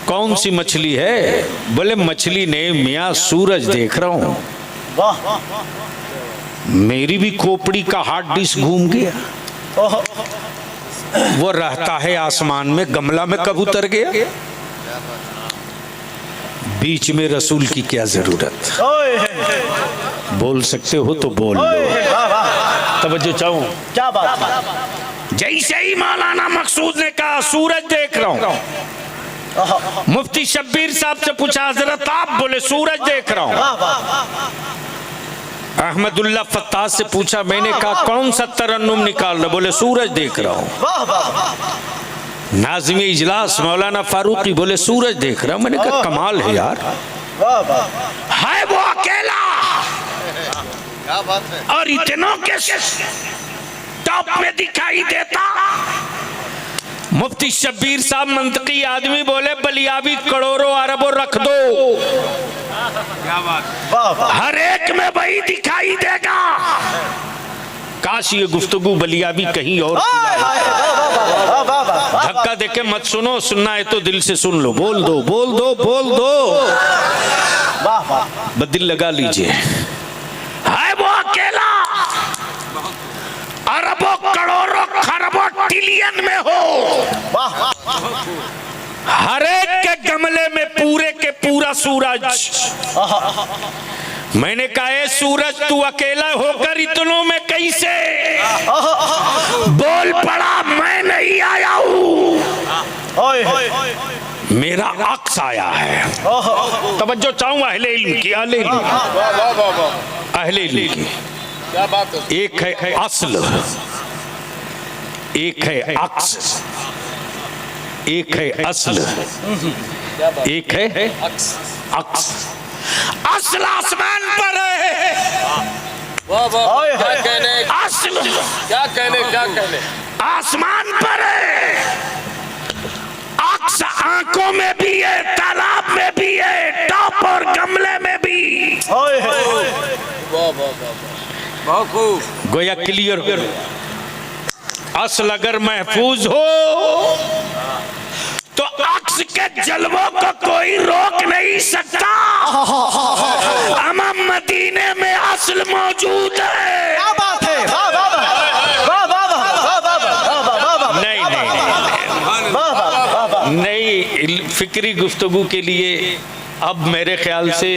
कौन सी मछली है? बोले मछली ने मियाँ सूरज देख रहा हूं। वाह, मेरी भी खोपड़ी का हार्ड डिस्क घूम गया, वो रहता है आसमान में, गमला में कब उतर गया? बीच में रसूल की क्या जरूरत? बोल सकते हो तो बोल लो, तवज्जो चाहूं। क्या बात है, जैसे ही मौलाना मकसूद ने कहा सूरज देख रहा हूं, मुफ्ती शब्बीर साहब से पूछा हजरत आप? बोले सूरज देख रहा हूं। अहमदुल्लाह फत्ताह से पूछा, मैंने कहा कौन सा तरन्नुम निकाल रहे? बोले सूरज देख रहा हूं। नाज़िम इजलास मौलाना फारूकी बोले सूरज देख रहा हूं। मैंने कहा कमाल है यार, है वो अकेला, क्या बात है, और इतनों के टॉप में दिखाई देता। मुफ्ती शब्बीर साहब मंतकी आदमी बोले बलियाबी करोड़ों अरबों रख दो, क्या बात, हर एक में वही दिखाई देगा। काश ये गुफ्तगू बलियाबी कहीं और धक्का देके मत सुनो, सुनना है तो दिल से सुन लो। बोल दो बोल दो बोल दो, बस दिल लगा लीजिए। है वो अकेला, अरबों करोड़ों खरबों ट्रिलियन में हो, हर एक के गमले में पूरे के पूरा सूरज। मैंने कहा ए सूरज तू अकेला होकर इतनों में कैसे? बोल पड़ा मैं नहीं आया हूँ, मेरा अक्स आया है। तवज्जो चाहूँ अहले इल्म की, अहले इल्म की। क्या बात है? एक है अस्ल, एक है अक्स, एक है अस्ल, एक है अक्स। अस्ल आसमान पर है, वाह वाह, क्या कहने, अस्ल क्या कहने, क्या कहने। आसमान पर है, अक्स आंखों में भी है, तालाब में भी है, टॉप और गमले में भी। वाह वाह वाह, बहुत खूब। गोया क्लियर, असल अगर महफूज हो तो अक्स के जलवों को कोई रोक नहीं सकता। अमम मदीने में असल मौजूद है। क्या बात है, वाह वाह वाह वाह वाह वाह वाह। नहीं नहीं, फिक्री गुफ्तगू के लिए अब मेरे ख्याल से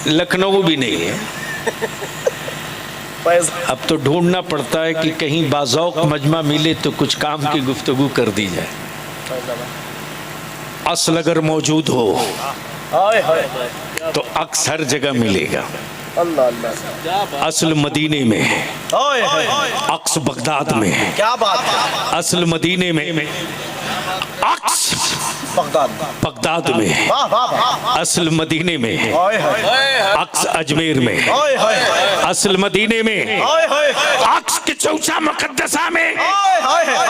लखनऊ भी नहीं है। अब तो ढूंढना पड़ता है कि कहीं बाज़ौक मजमा मिले तो कुछ काम की गुफ्तगू कर दी जाए। असल अगर मौजूद हो तो अक्स हर जगह मिलेगा। असल मदीने में है, अक्स बगदाद में है। क्या बात है, असल मदीने में, अक्स बगदाद में है। असल मदीने में है, अक्स अजमेर में है। असल मदीने में, अक्स के चौसा मुकद्दसा में।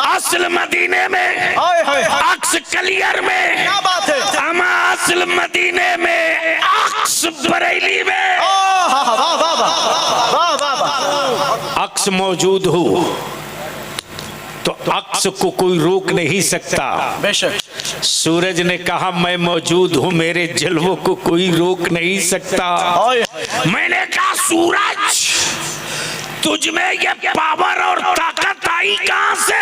असल मदीने में, अक्स कलियर में। अमा असल मदीने में, अक्स बरेली में। अक्स मौजूद हो तो अक्स को कोई रोक नहीं सकता। बेशक सूरज ने कहा मैं मौजूद हूँ, मेरे जलवों को कोई रोक नहीं सकता। मैंने कहा सूरज तुझ में ये पावर और ताकत आई कहां से?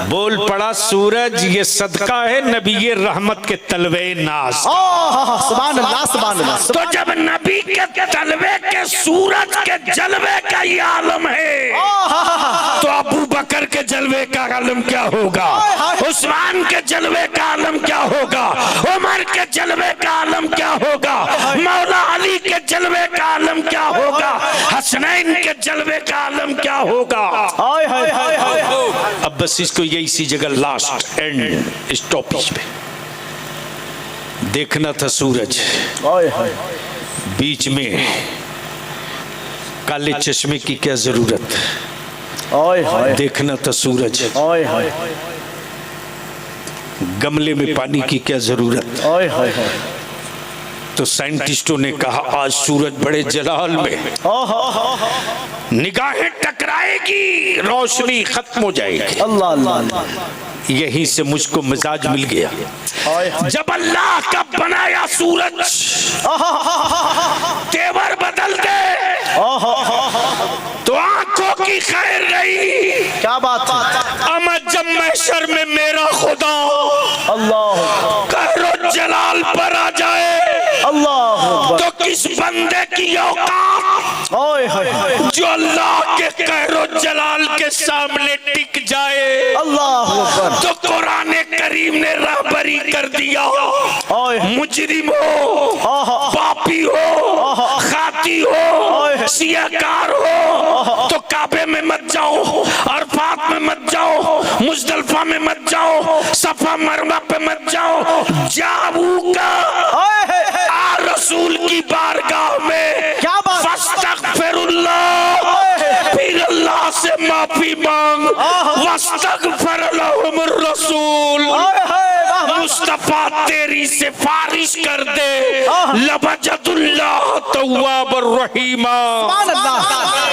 बोल पड़ा सूरज ये सदका है नबी रहमत के तलवे नाज। सुभान अल्लाह, सुभान अल्लाह। तो जब नबी के तलवे के सूरज के जलवे का ये आलम है तो अबू बकर के जलवे का आलम क्या होगा? उस्मान के जलवे का आलम क्या होगा? उमर के जलवे का आलम क्या होगा? मौला अली के जलवे का आलम क्या होगा? हसनैन के जलवे का आलम क्या होगा? अब बस इसको ये इसी जगह लास्ट एंड स्टॉपेज पे देखना था। सूरज बीच में, काले चश्मे की क्या जरूरत? देखना था सूरज। गमले में पानी की क्या जरूरत? तो साइंटिस्टों ने कहा आज सूरज बड़े जलाल में, निगाहें टकराएगी, रोशनी खत्म हो जाएगी। अल्लाह अल्लाह। यहीं से मुझको मिजाज मिल गया। जब अल्लाह का बनाया सूरज तेवर बदल दे तो आंखों की खैर नहीं। क्या बात है, अमा जब महशर में मेरा खुदा अल्लाह कहरो जलाल पर आ जाए अल्लाह, तो किस बंदे की औकात जो अल्लाह के कहरो जलाल के सामने टिक जाए। अल्लाह तो कुरान करीम ने रहबरी कर दिया। मुजरिम हो, पापी हो, खाती हो, सियाकार हो तो काबे में मत जाओ, अरफात में मत जाओ, मुजदलफा में मत जाओ, सफा मरवा पे मत जाओ। जाऊंगा रसूल की बारगाह में, क्या बात? फस्तगफिरुल्लाह, फिर अल्लाह से माफी मांग। वस्तगफर लहुमुर रसूल, मुस्तफा तेरी सिफारिश कर दे। लबजतुल्लाह तव्वाबर रहीमा। सुभान अल्लाह,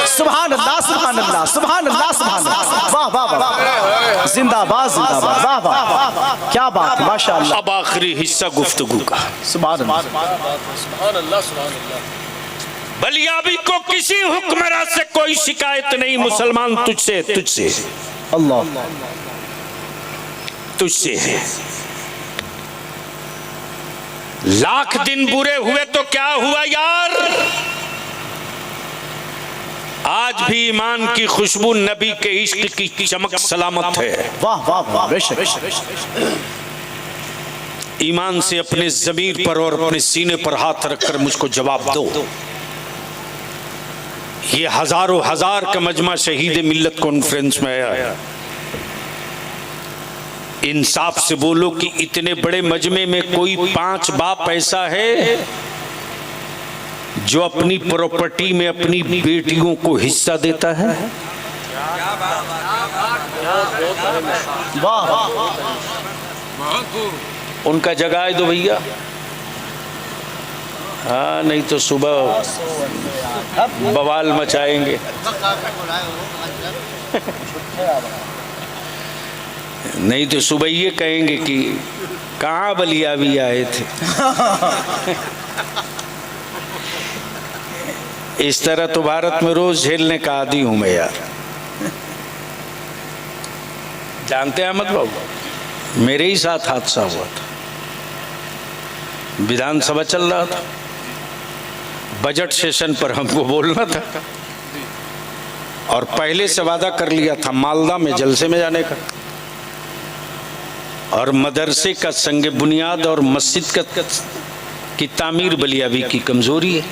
सुभान अल्लाह, सुभान अल्लाह, सुभान अल्लाह, सुभान अल्लाह। वाह वाह वाह, जिंदाबाद जिंदाबाद, वाह वाह, क्या बात है, माशाअल्लाह। अब आखिरी हिस्सा गुफ्तगू का। सुभान अल्लाह, सुभान अल्लाह, सुभान अल्लाह। बलियाबी को किसी हुक्मरान से कोई शिकायत नहीं, मुसलमान तुझसे तुझसे अल्लाह, तुझसे है। लाख दिन बुरे हुए तो क्या हुआ यार, आज भी ईमान की खुशबू, नबी के इश्क की चमक सलामत है। वाह वाह वाह, बेशक। ईमान से अपने ज़मीर पर और अपने सीने पर हाथ रखकर मुझको जवाब दो। ये हजारों हजार का मजमा शहीद मिल्लत कॉन्फ्रेंस में आया, इंसाफ से बोलो कि इतने बड़े मजमे में कोई 5 बाप ऐसा है जो अपनी प्रॉपर्टी में अपनी बेटियों को हिस्सा देता है? वाह, उनका जगाए दो भैया, हाँ नहीं तो सुबह बवाल मचाएंगे। नहीं तो सुबह ये कहेंगे कि कहाँ बलियाबी आए थे। इस तरह तो भारत में रोज झेलने का आदी हूं मैं यार। जानते हैं अहमद बाबू, मेरे ही साथ हादसा हुआ था। विधानसभा चल रहा था, बजट सेशन पर हमको बोलना था और पहले से वादा कर लिया था मालदा में जलसे में जाने का, और मदरसे का संग बुनियाद और मस्जिद की तामीर बलियाबी की कमजोरी है।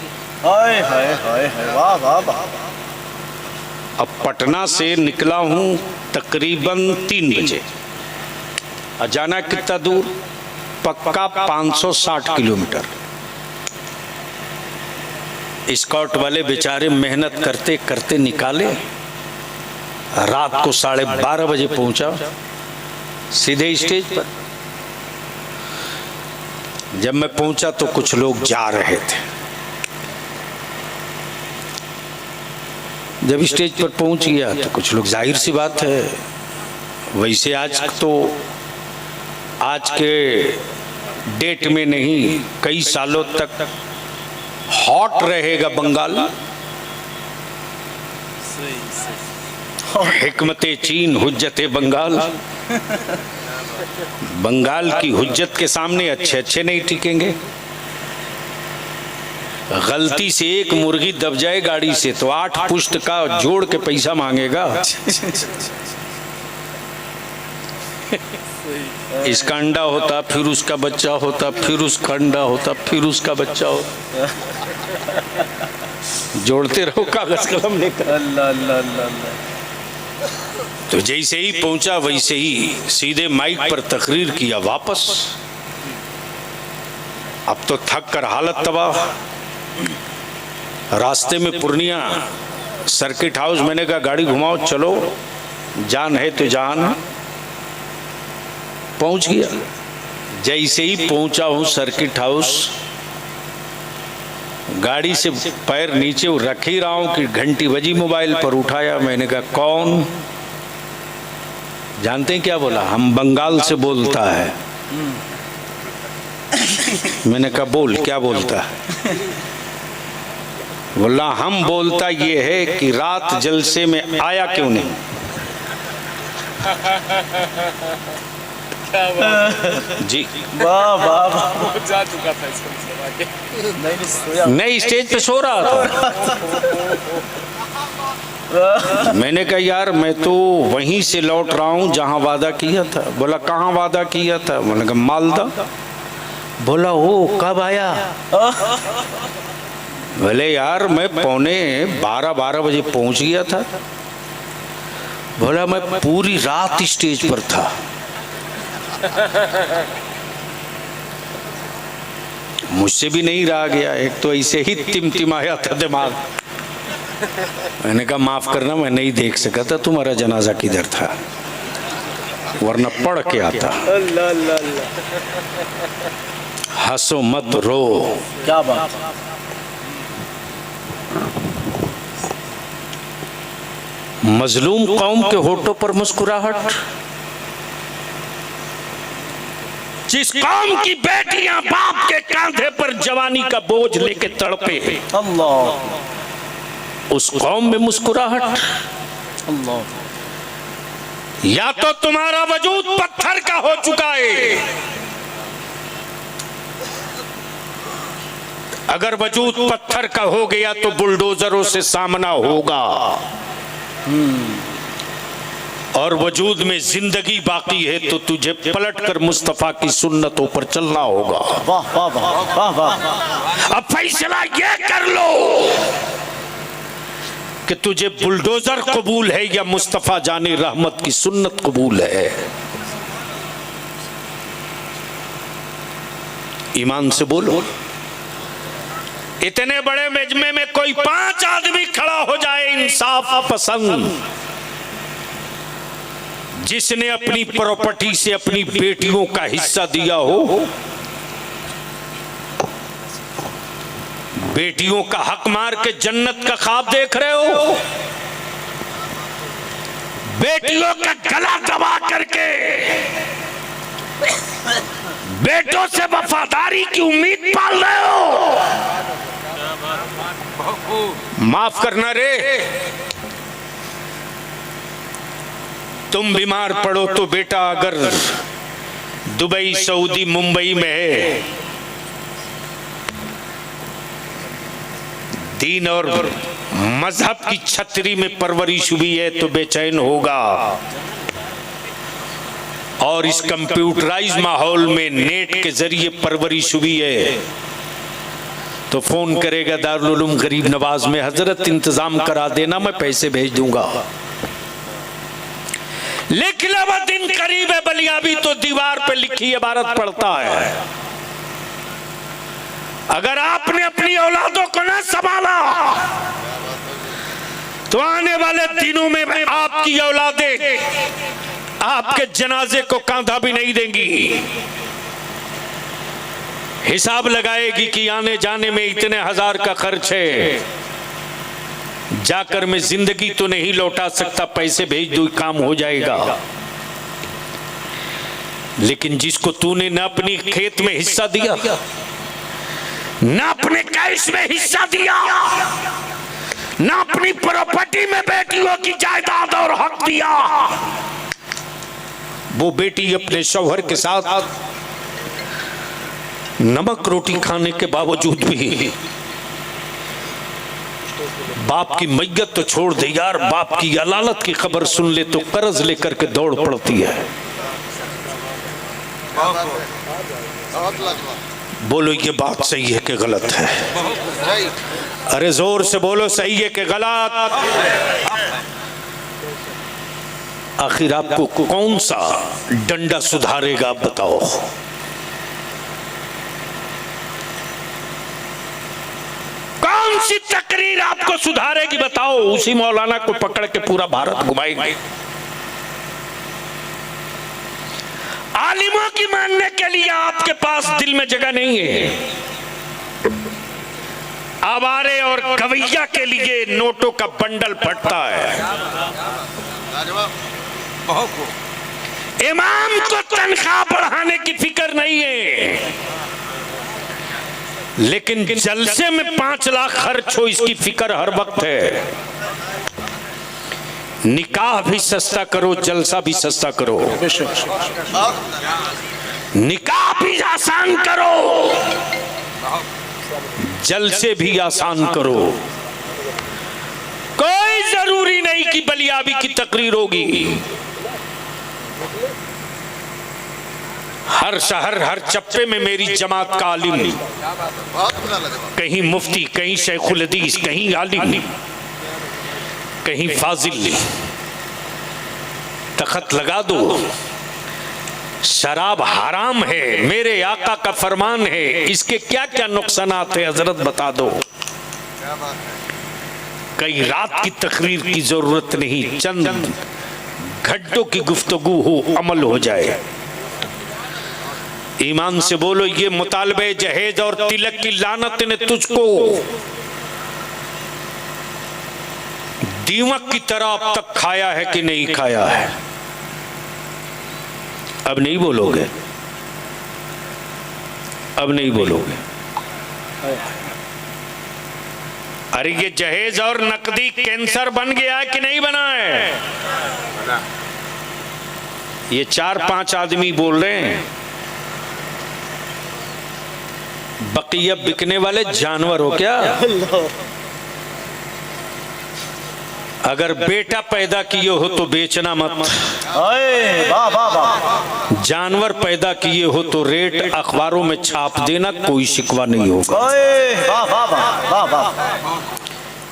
हाय हाय हाय, वाह वाह वाह। अब पटना से निकला हूं तकरीबन 3 बजे, और जाना कितना दूर, पक्का 560 किलोमीटर। स्काउट वाले बेचारे मेहनत करते करते निकाले, रात को 12:30 बजे पहुंचा सीधे स्टेज पर। जब मैं पहुंचा तो कुछ लोग जा रहे थे। जब स्टेज पर पहुंच गया तो कुछ लोग, जाहिर सी बात है, वैसे आज के डेट में नहीं, कई सालों तक हॉट रहेगा बंगाल। हिकमते चीन हुज्जते बंगाल। बंगाल की हुज्जत के सामने अच्छे अच्छे नहीं टिकेंगे। गलती से एक मुर्गी दब जाए गाड़ी से तो 8 पुश्त का जोड़ के पैसा मांगेगा। इसका अंडा होता, फिर उसका बच्चा होता, फिर उसका अंडा होता, फिर उसका बच्चा होता। जोड़ते रहो कागज कलम लेकर। अल्लाह अल्लाह अल्लाह। तो जैसे ही पहुंचा वैसे ही सीधे माइक पर तकरीर किया वापस। अब तो थक कर हालत तबाह। रास्ते में पूर्णिया सर्किट हाउस, मैंने कहा गाड़ी घुमाओ, चलो जान है तो जान। पहुंच गया। जैसे ही पहुंचा हूं सर्किट हाउस, गाड़ी से पैर नीचे रख ही रहा हूं कि घंटी बजी मोबाइल पर। उठाया, मैंने कहा कौन? जानते हैं क्या बोला? हम बंगाल से बोलता है। मैंने कहा बोल, क्या बोलता है? बोला हम बोलता ये है कि रात जलसे में आया क्यों नहीं। जी वाह वाह वाह। वो जा चुका था इसको नहीं सोया। नहीं, स्टेज पे सो रहा था। मैंने कहा यार मैं तो वहीं से लौट रहा हूं जहां वादा किया था। बोला कहां वादा किया था? मैंने कहा मालदा। बोला ओ कब आया? बोले यार मैं 12:15 बजे पहुंच गया था। बोला मैं पूरी रात स्टेज पर था। मुझसे भी नहीं रहा गया, एक तो ऐसे ही टिमटिमाया था दिमाग। मैंने कहा माफ करना, मैं नहीं देख सका था तुम्हारा जनाजा किधर था, वरना पढ़ के आता। अल्लाह अल्लाह अल्लाह। हंसो मत रो। क्या बात। मजलूम कौम के होठों पर मुस्कुराहट, जिस कौम की बेटियां बाप के कांधे पर जवानी का बोझ लेके तड़पे, अल्लाह उस कौम में मुस्कुराहट। अल्लाह। या तो तुम्हारा वजूद पत्थर का हो चुका है, अगर वजूद पत्थर का हो गया तो बुलडोजरों से सामना होगा, और वजूद में जिंदगी बाकी है तो तुझे पलटकर मुस्तफा की सुन्नतों पर चलना होगा। वाह वाह वाह वाह वाह। अब फैसला ये कर लो कि तुझे बुलडोजर कबूल है या मुस्तफा जाने रहमत की सुन्नत कबूल है। ईमान से बोलो। इतने बड़े मजमे में कोई 5 आदमी खड़ा हो जाए इंसाफ पसंद, जिसने अपनी प्रॉपर्टी से अपनी बेटियों का हिस्सा दिया हो, बेटियों का हक मार के जन्नत का ख्वाब देख रहे हो, बेटियों का गला दबा करके बेटों से वफादारी की उम्मीद पाल रहे हो। माफ करना रे, तुम बीमार पड़ो तो बेटा अगर दुबई, सऊदी, मुंबई में है, दीन और मजहब की छतरी में परवरिश हुई है तो बेचैन होगा, और इस कंप्यूटराइज माहौल में नेट के जरिए परवरिश हुई है तो फोन करेगा दारुल उलूम गरीब नवाज में, हजरत इंतजाम करा देना, मैं पैसे भेज दूंगा। लेकिन अब दिन करीब है, बलियाबी तो दीवार पे लिखी इबारत पढ़ता है। अगर आपने अपनी औलादों को न संभाला तो आने वाले दिनों में आपकी औलादें आपके जनाजे को कांधा भी नहीं देंगी। हिसाब लगाएगी कि आने जाने में इतने हजार का खर्च है, जाकर मैं जिंदगी तो नहीं लौटा सकता, पैसे भेज दो काम हो जाएगा। लेकिन जिसको तूने न अपनी खेत में हिस्सा दिया, न अपने कैश में हिस्सा दिया, न अपनी प्रॉपर्टी में बेटियों की जायदाद और हक दिया, वो बेटी अपने शौहर के साथ नमक रोटी खाने के बावजूद भी बाप की मैयत तो छोड़ दे यार, बाप की अलालत की खबर सुन ले तो कर्ज लेकर के दौड़ पड़ती है। बोलो ये बात सही है कि गलत है? अरे जोर से बोलो, सही है कि गलत? आखिर आपको कौन सा डंडा सुधारेगा आप बताओ? कौन सी तकरीर आपको सुधारेगी बताओ? उसी मौलाना को पकड़ के पूरा भारत घुमाएंगे। आलिमों की मानने के लिए आपके पास दिल में जगह नहीं है। आवारे और कवैया के लिए नोटों का बंडल फटता है। इमाम को तनख्वाह बढ़ाने की फिक्र नहीं है, लेकिन जलसे में 5 लाख खर्च हो इसकी फिक्र हर वक्त है। निकाह भी सस्ता करो, जलसा भी सस्ता करो, निकाह भी आसान करो, जलसे भी आसान करो। कोई जरूरी नहीं कि बलियाबी की तकरीर होगी। हर शहर हर चप्पे में मेरी जमात का आलिम, कहीं मुफ्ती, कहीं शेखुल हदीस, कहीं आलिम, कहीं फाजिल। तखत लगा दो, शराब हराम है, मेरे आका का फरमान है, इसके क्या क्या नुकसानात है हजरत बता दो। कई रात की तकरीर की जरूरत नहीं, चंद घंटों की गुफ्तगू हो, अमल हो जाए। ईमान से बोलो, ये मुतालबे जहेज और तिलक की लानत ने तुझको दीमक की तरह अब तक खाया है कि नहीं खाया है? अब नहीं बोलोगे, अब नहीं बोलोगे। अरे ये जहेज और नकदी कैंसर बन गया है कि नहीं बना है? ये 4-5 आदमी बोल रहे हैं, बकिया बिकने वाले जानवर हो क्या? अगर बेटा पैदा किए हो तो बेचना मत, जानवर पैदा किए हो तो रेट अखबारों में छाप देना, कोई शिकवा नहीं होगा।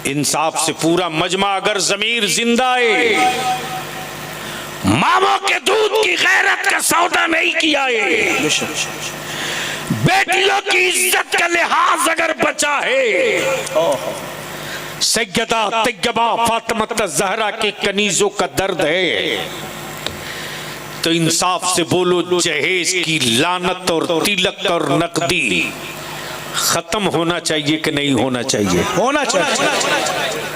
इंसाफ से पूरा मजमा अगर जमीर जिंदा है, मामों के दूध की गैरत का सौदा नहीं किया है, बेटियों की इज्जत का लिहाज अगर बचा है, सैयदा तैयबा फातिमा ज़हरा के कनीजों का दर्द है, तो इंसाफ से बोलो, जहेज की लानत और तिलक और नकदी खत्म होना चाहिए कि नहीं होना चाहिए? होना चाहिए।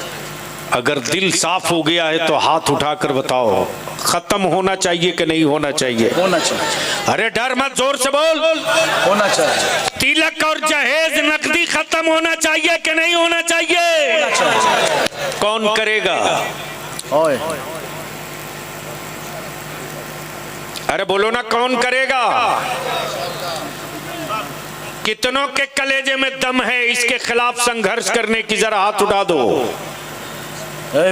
अगर दिल साफ हो गया है तो हाथ उठाकर बताओ, खत्म होना चाहिए कि नहीं होना चाहिए? होना चाहिए। अरे डर मत, जोर से बोल। होना चाहिए। तिलक और जहेज नकदी खत्म होना चाहिए कि नहीं होना चाहिए? कौन करेगा? ओए अरे बोलो ना, कौन करेगा? कितनों के कलेजे में दम है इसके खिलाफ संघर्ष करने की? जरा हाथ उठा दो।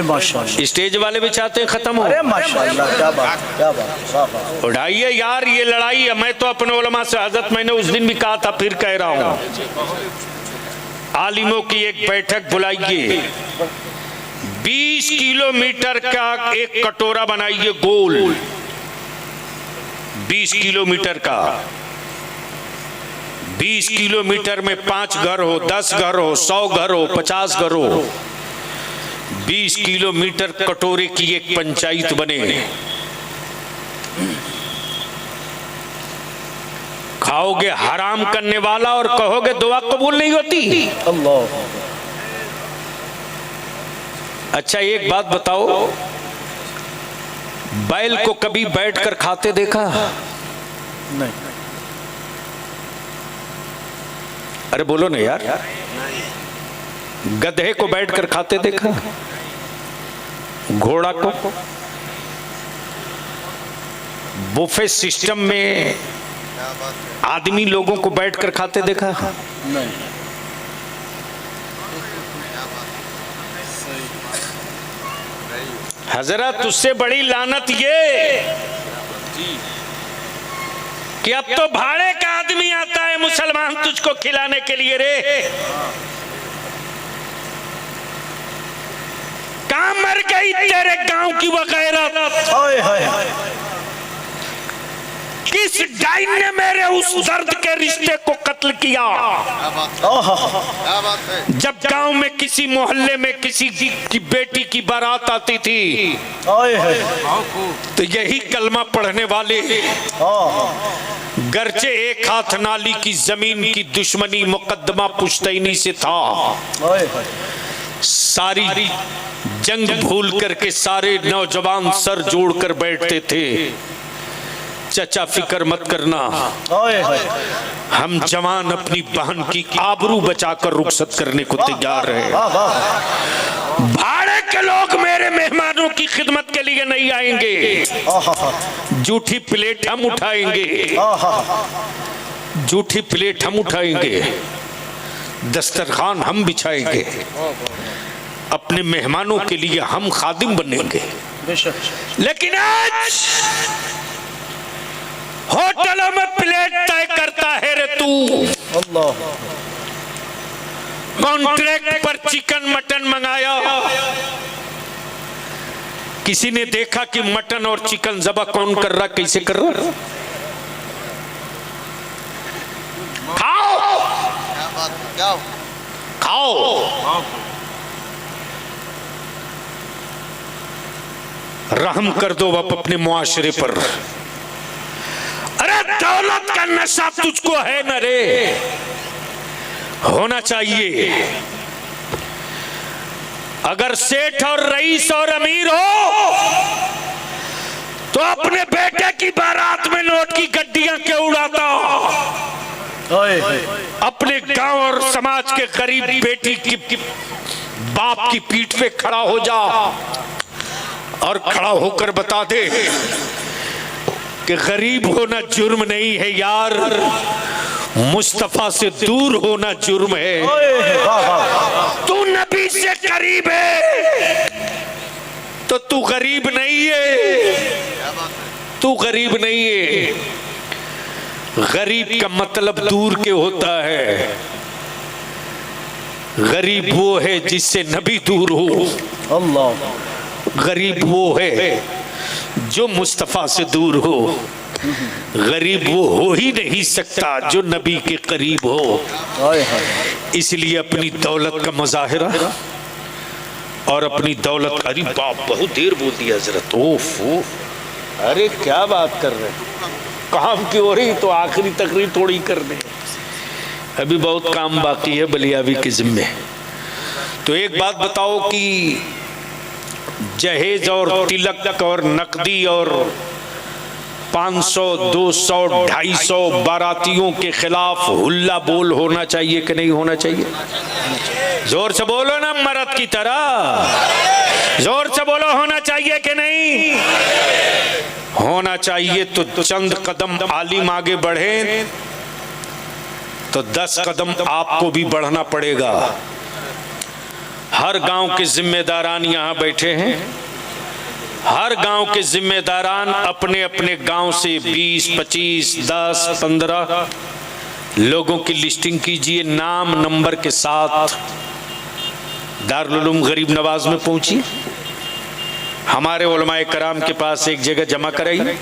माशाअल्लाह, स्टेज वाले भी चाहते हैं खत्म हो। अरे माशाअल्लाह, क्या बात, क्या बात। उठाइए यार, ये लड़ाई है। मैं तो अपने उलमा से, हजरत मैंने उस दिन भी कहा था, फिर कह रहा हूं, आलिमों की एक बैठक बुलाइए, 20 किलोमीटर का एक कटोरा बनाइए गोल, 20 किलोमीटर का, 20 किलोमीटर में 5 घर हो, 10 घर हो, 100 घर हो, 50 घर हो, 20 किलोमीटर कटोरे की एक पंचायत बने। खाओगे हराम करने वाला और कहोगे दुआ कबूल नहीं होती। अल्लाह। अच्छा एक बात बताओ, बैल को कभी बैठकर खाते देखा? नहीं। अरे बोलो ना यार। गधे को बैठकर खाते देखा? घोड़ा को? बुफे सिस्टम में आदमी लोगों को बैठकर खाते देखा? नहीं। हजरत, उससे बड़ी लानत ये कि अब तो भाड़े का आदमी आता है मुसलमान तुझको खिलाने के लिए। रे कहां मर गई तेरे गांव की वो गैरत? किस डाइन ने मेरे उस दर्द के रिश्ते को कत्ल किया? जब गांव में किसी मोहल्ले में किसी की बेटी की बारात आती थी तो यही कलमा पढ़ने वाले, गरचे एक हाथ नाली की जमीन की दुश्मनी मुकद्दमा पुश्तैनी से था, सारी जंग भूल करके सारे नौजवान सर जोड़कर बैठते थे। चचा फिक्र मत करना, हम जवान अपनी बहन की आबरू बचाकर रुखसत करने को तैयार हैं। भाड़े के लोग मेरे मेहमानों की खिदमत के लिए नहीं आएंगे। जूठी प्लेट हम उठाएंगे, जूठी प्लेट हम उठाएंगे, दस्तरखान हम बिछाएंगे, अपने मेहमानों के लिए हम खादिम बनेंगे। लेकिन आज होटलों में प्लेट तय करता है रे तू। कॉन्ट्रैक्ट पर चिकन मटन मंगाया, किसी ने देखा कि मटन और चिकन ज़बह कौन कर रहा, कैसे कर रहा? खाओ खाओ, रहम कर दो आप अपने मुआशरे पर। अरे दौलत का नशा तुझको है न रे, होना चाहिए। अगर सेठ और रईस और अमीर हो तो अपने बेटे की बारात में नोट की गड्डियां क्यों उड़ाता? अपने गांव और समाज के गरीब बेटी की बाप की पीठ पे खड़ा हो जा और खड़ा होकर बता दे कि गरीब होना जुर्म नहीं है यार, मुस्तफा से दूर होना जुर्म है। तू नबी से करीब है तो तू गरीब नहीं है, तू गरीब नहीं है। गरीब का मतलब दूर के होता है। गरीब वो है जिससे नबी दूर हो, गरीब वो है जो मुस्तफा से दूर हो। गरीब वो हो ही नहीं सकता जो नबी के करीब हो। इसलिए अपनी दौलत का मुजाहिरा और अपनी दौलत, अरे बाप बहुत देर बोल दिया हजरत, ओफ अरे क्या बात कर रहे हैं, काम की हो रही तो आखिरी तकरीर थोड़ी करने, अभी बहुत काम बाकी है बलियावी के जिम्मे। तो एक बात बताओ कि जहेज और तिलक और नकदी और 500, 200, 250 बारातियों के खिलाफ हुल्ला बोल होना चाहिए कि नहीं होना चाहिए? जोर से बोलो ना मर्द की तरह, जोर से बोलो होना चाहिए कि नहीं होना चाहिए? तो चंद कदम आलिम आगे बढ़े तो 10 कदम आपको भी बढ़ना पड़ेगा। हर गांव के जिम्मेदारान यहाँ बैठे हैं, हर गांव के जिम्मेदारान अपने अपने गांव से 20, 25, 10, 15 लोगों की लिस्टिंग कीजिए, नाम नंबर के साथ दारुल उलूम गरीब नवाज में पहुंची, हमारे उलमाए कराम के पास एक जगह जमा कराई।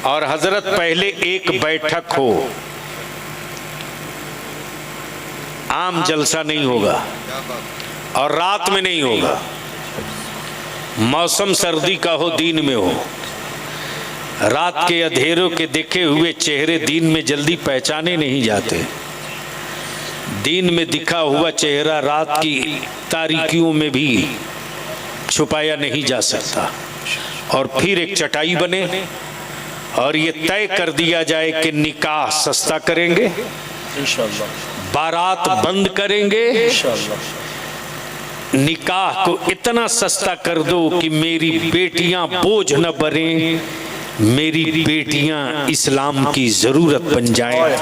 और हजरत पहले एक बैठक हो, आम जलसा नहीं होगा और रात में नहीं होगा, मौसम सर्दी का हो, दिन में हो। रात के अंधेरों के देखे हुए चेहरे दिन में जल्दी पहचाने नहीं जाते, दिन में दिखा हुआ चेहरा रात की तारीकियों में भी छुपाया नहीं जा सकता। और फिर एक चटाई बने और ये तय कर दिया जाए कि निकाह सस्ता करेंगे, बारात बंद करेंगे, निकाह को इतना सस्ता कर दो कि मेरी बेटियां बोझ न बने, मेरी बेटियां इस्लाम की जरूरत बन जाएं।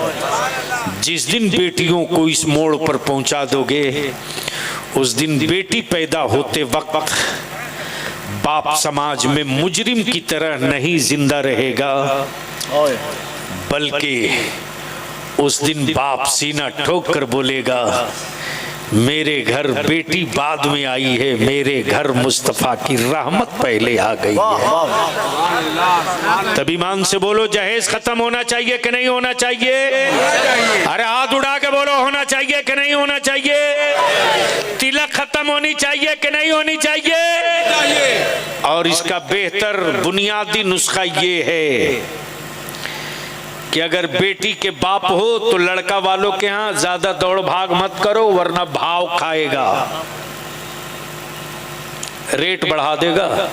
जिस दिन बेटियों को इस मोड़ पर पहुंचा दोगे उस दिन बेटी पैदा होते वक्त बाप समाज में मुजरिम की तरह नहीं जिंदा रहेगा, बल्कि उस दिन बाप सीना ठोक कर बोलेगा मेरे घर बेटी बाद में आई है, मेरे घर मुस्तफा की रहमत पहले आ गई है। तब ईमान से बोलो जहेज खत्म होना चाहिए कि नहीं होना चाहिए? अरे हाथ उड़ा के बोलो होना चाहिए कि नहीं होना चाहिए? तिलक खत्म होनी चाहिए कि नहीं होनी चाहिए? और इसका बेहतर बुनियादी नुस्खा ये है कि अगर बेटी के बाप हो तो लड़का वालों के यहाँ ज्यादा दौड़ भाग मत करो, वरना भाव खाएगा, रेट बढ़ा देगा।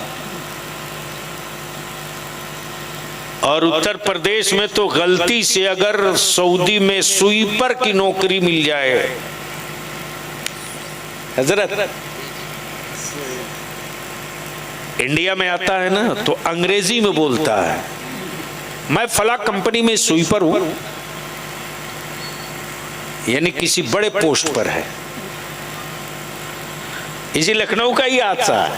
और उत्तर प्रदेश में तो गलती से अगर सऊदी में स्वीपर की नौकरी मिल जाए, हजरत इंडिया में आता है ना तो अंग्रेजी में बोलता है, मैं फला कंपनी में स्वीपर हूं, यानी किसी बड़े पोस्ट पर है। इसी लखनऊ का ही हादसा है,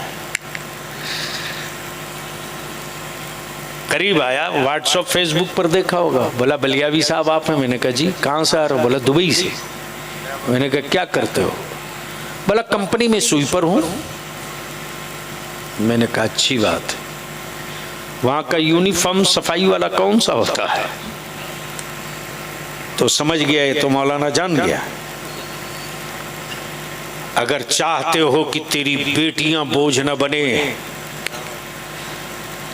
करीब आया, व्हाट्सएप फेसबुक पर देखा होगा, बोला बलियावी साहब आप हैं? मैंने कहा जी। कहां से आ रहे हो? बोला दुबई से। मैंने कहा क्या करते हो? बोला कंपनी में स्वीपर हूं। मैंने कहा अच्छी बात है, वहां का यूनिफॉर्म सफाई वाला कौन सा होता है? तो समझ गया ये तो मौलाना जान गया। अगर चाहते हो कि तेरी बेटियां बोझ न बने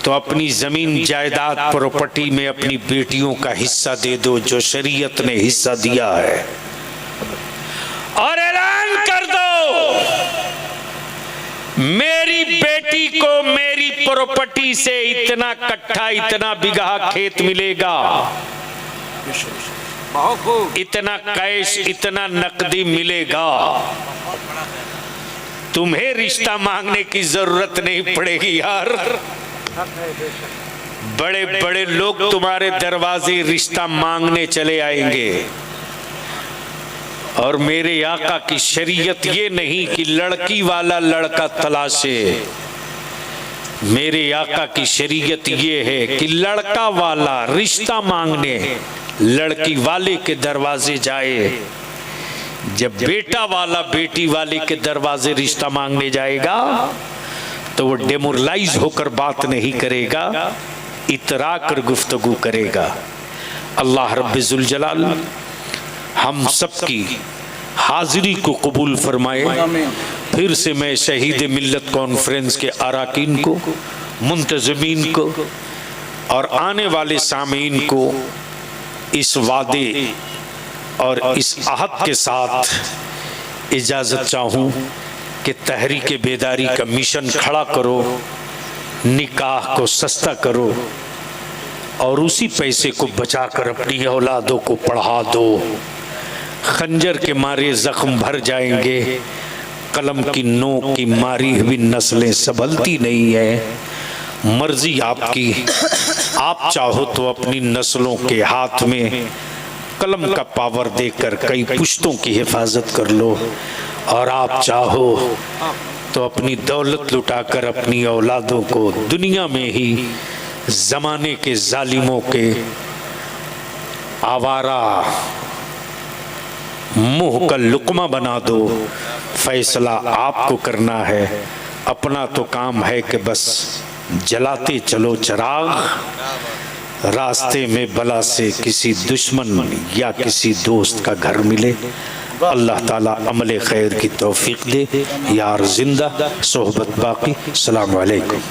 तो अपनी जमीन जायदाद प्रॉपर्टी में अपनी बेटियों का हिस्सा दे दो जो शरीयत ने हिस्सा दिया है, और ऐलान कर दो मेरी बेटी को मेरी प्रॉपर्टी से इतना कट्ठा इतना बिगहा खेत मिलेगा, इतना कैश इतना नकदी मिलेगा, तुम्हें रिश्ता मांगने की जरूरत नहीं पड़ेगी यार। बड़े बड़े लोग तुम्हारे दरवाजे रिश्ता मांगने चले आएंगे। और मेरे आका की शरीयत ये नहीं कि लड़की वाला लड़का तलाशे, मेरे आका की शरीयत ये है कि लड़का वाला रिश्ता मांगने लड़की वाले के दरवाजे जाए। जब बेटा वाला बेटी वाले के दरवाजे रिश्ता मांगने जाएगा तो वो डेमोरलाइज होकर बात नहीं करेगा, इतरा कर गुफ्तगू करेगा। अल्लाह रब्बुल जलाल हम सबकी हाजिरी को कबूल फरमाए। फिर से मैं शहीद मिल्लत कॉन्फ्रेंस के अराकीन को, मुंतज़मीन को और आने वाले सामीन को इस वादे और इस अहद के साथ इजाज़त चाहूँ कि तहरीक बेदारी का मिशन खड़ा करो, निकाह को सस्ता करो और उसी पैसे को बचाकर अपनी औलादों को पढ़ा दो। खंजर के मारे जख्म भर जाएंगे, कलम की नोक की मारी हुई नस्लें संभलती नहीं है। मर्जी आपकी, आप चाहो तो अपनी नस्लों के हाथ में कलम का पावर देकर कई पुश्तों की हिफाजत कर लो, और आप चाहो तो अपनी दौलत लुटाकर अपनी औलादों को दुनिया में ही जमाने के जालिमों के आवारा मुंह का लुकमा बना दो। फैसला आपको करना है, अपना तो काम है कि बस जलाते चलो चिराग। रास्ते में बला से किसी दुश्मन या किसी दोस्त का घर मिले, अल्लाह ताला अमले खैर की तौफीक दे। यार जिंदा सोहबत बाकी। अस्सलाम वालेकुम।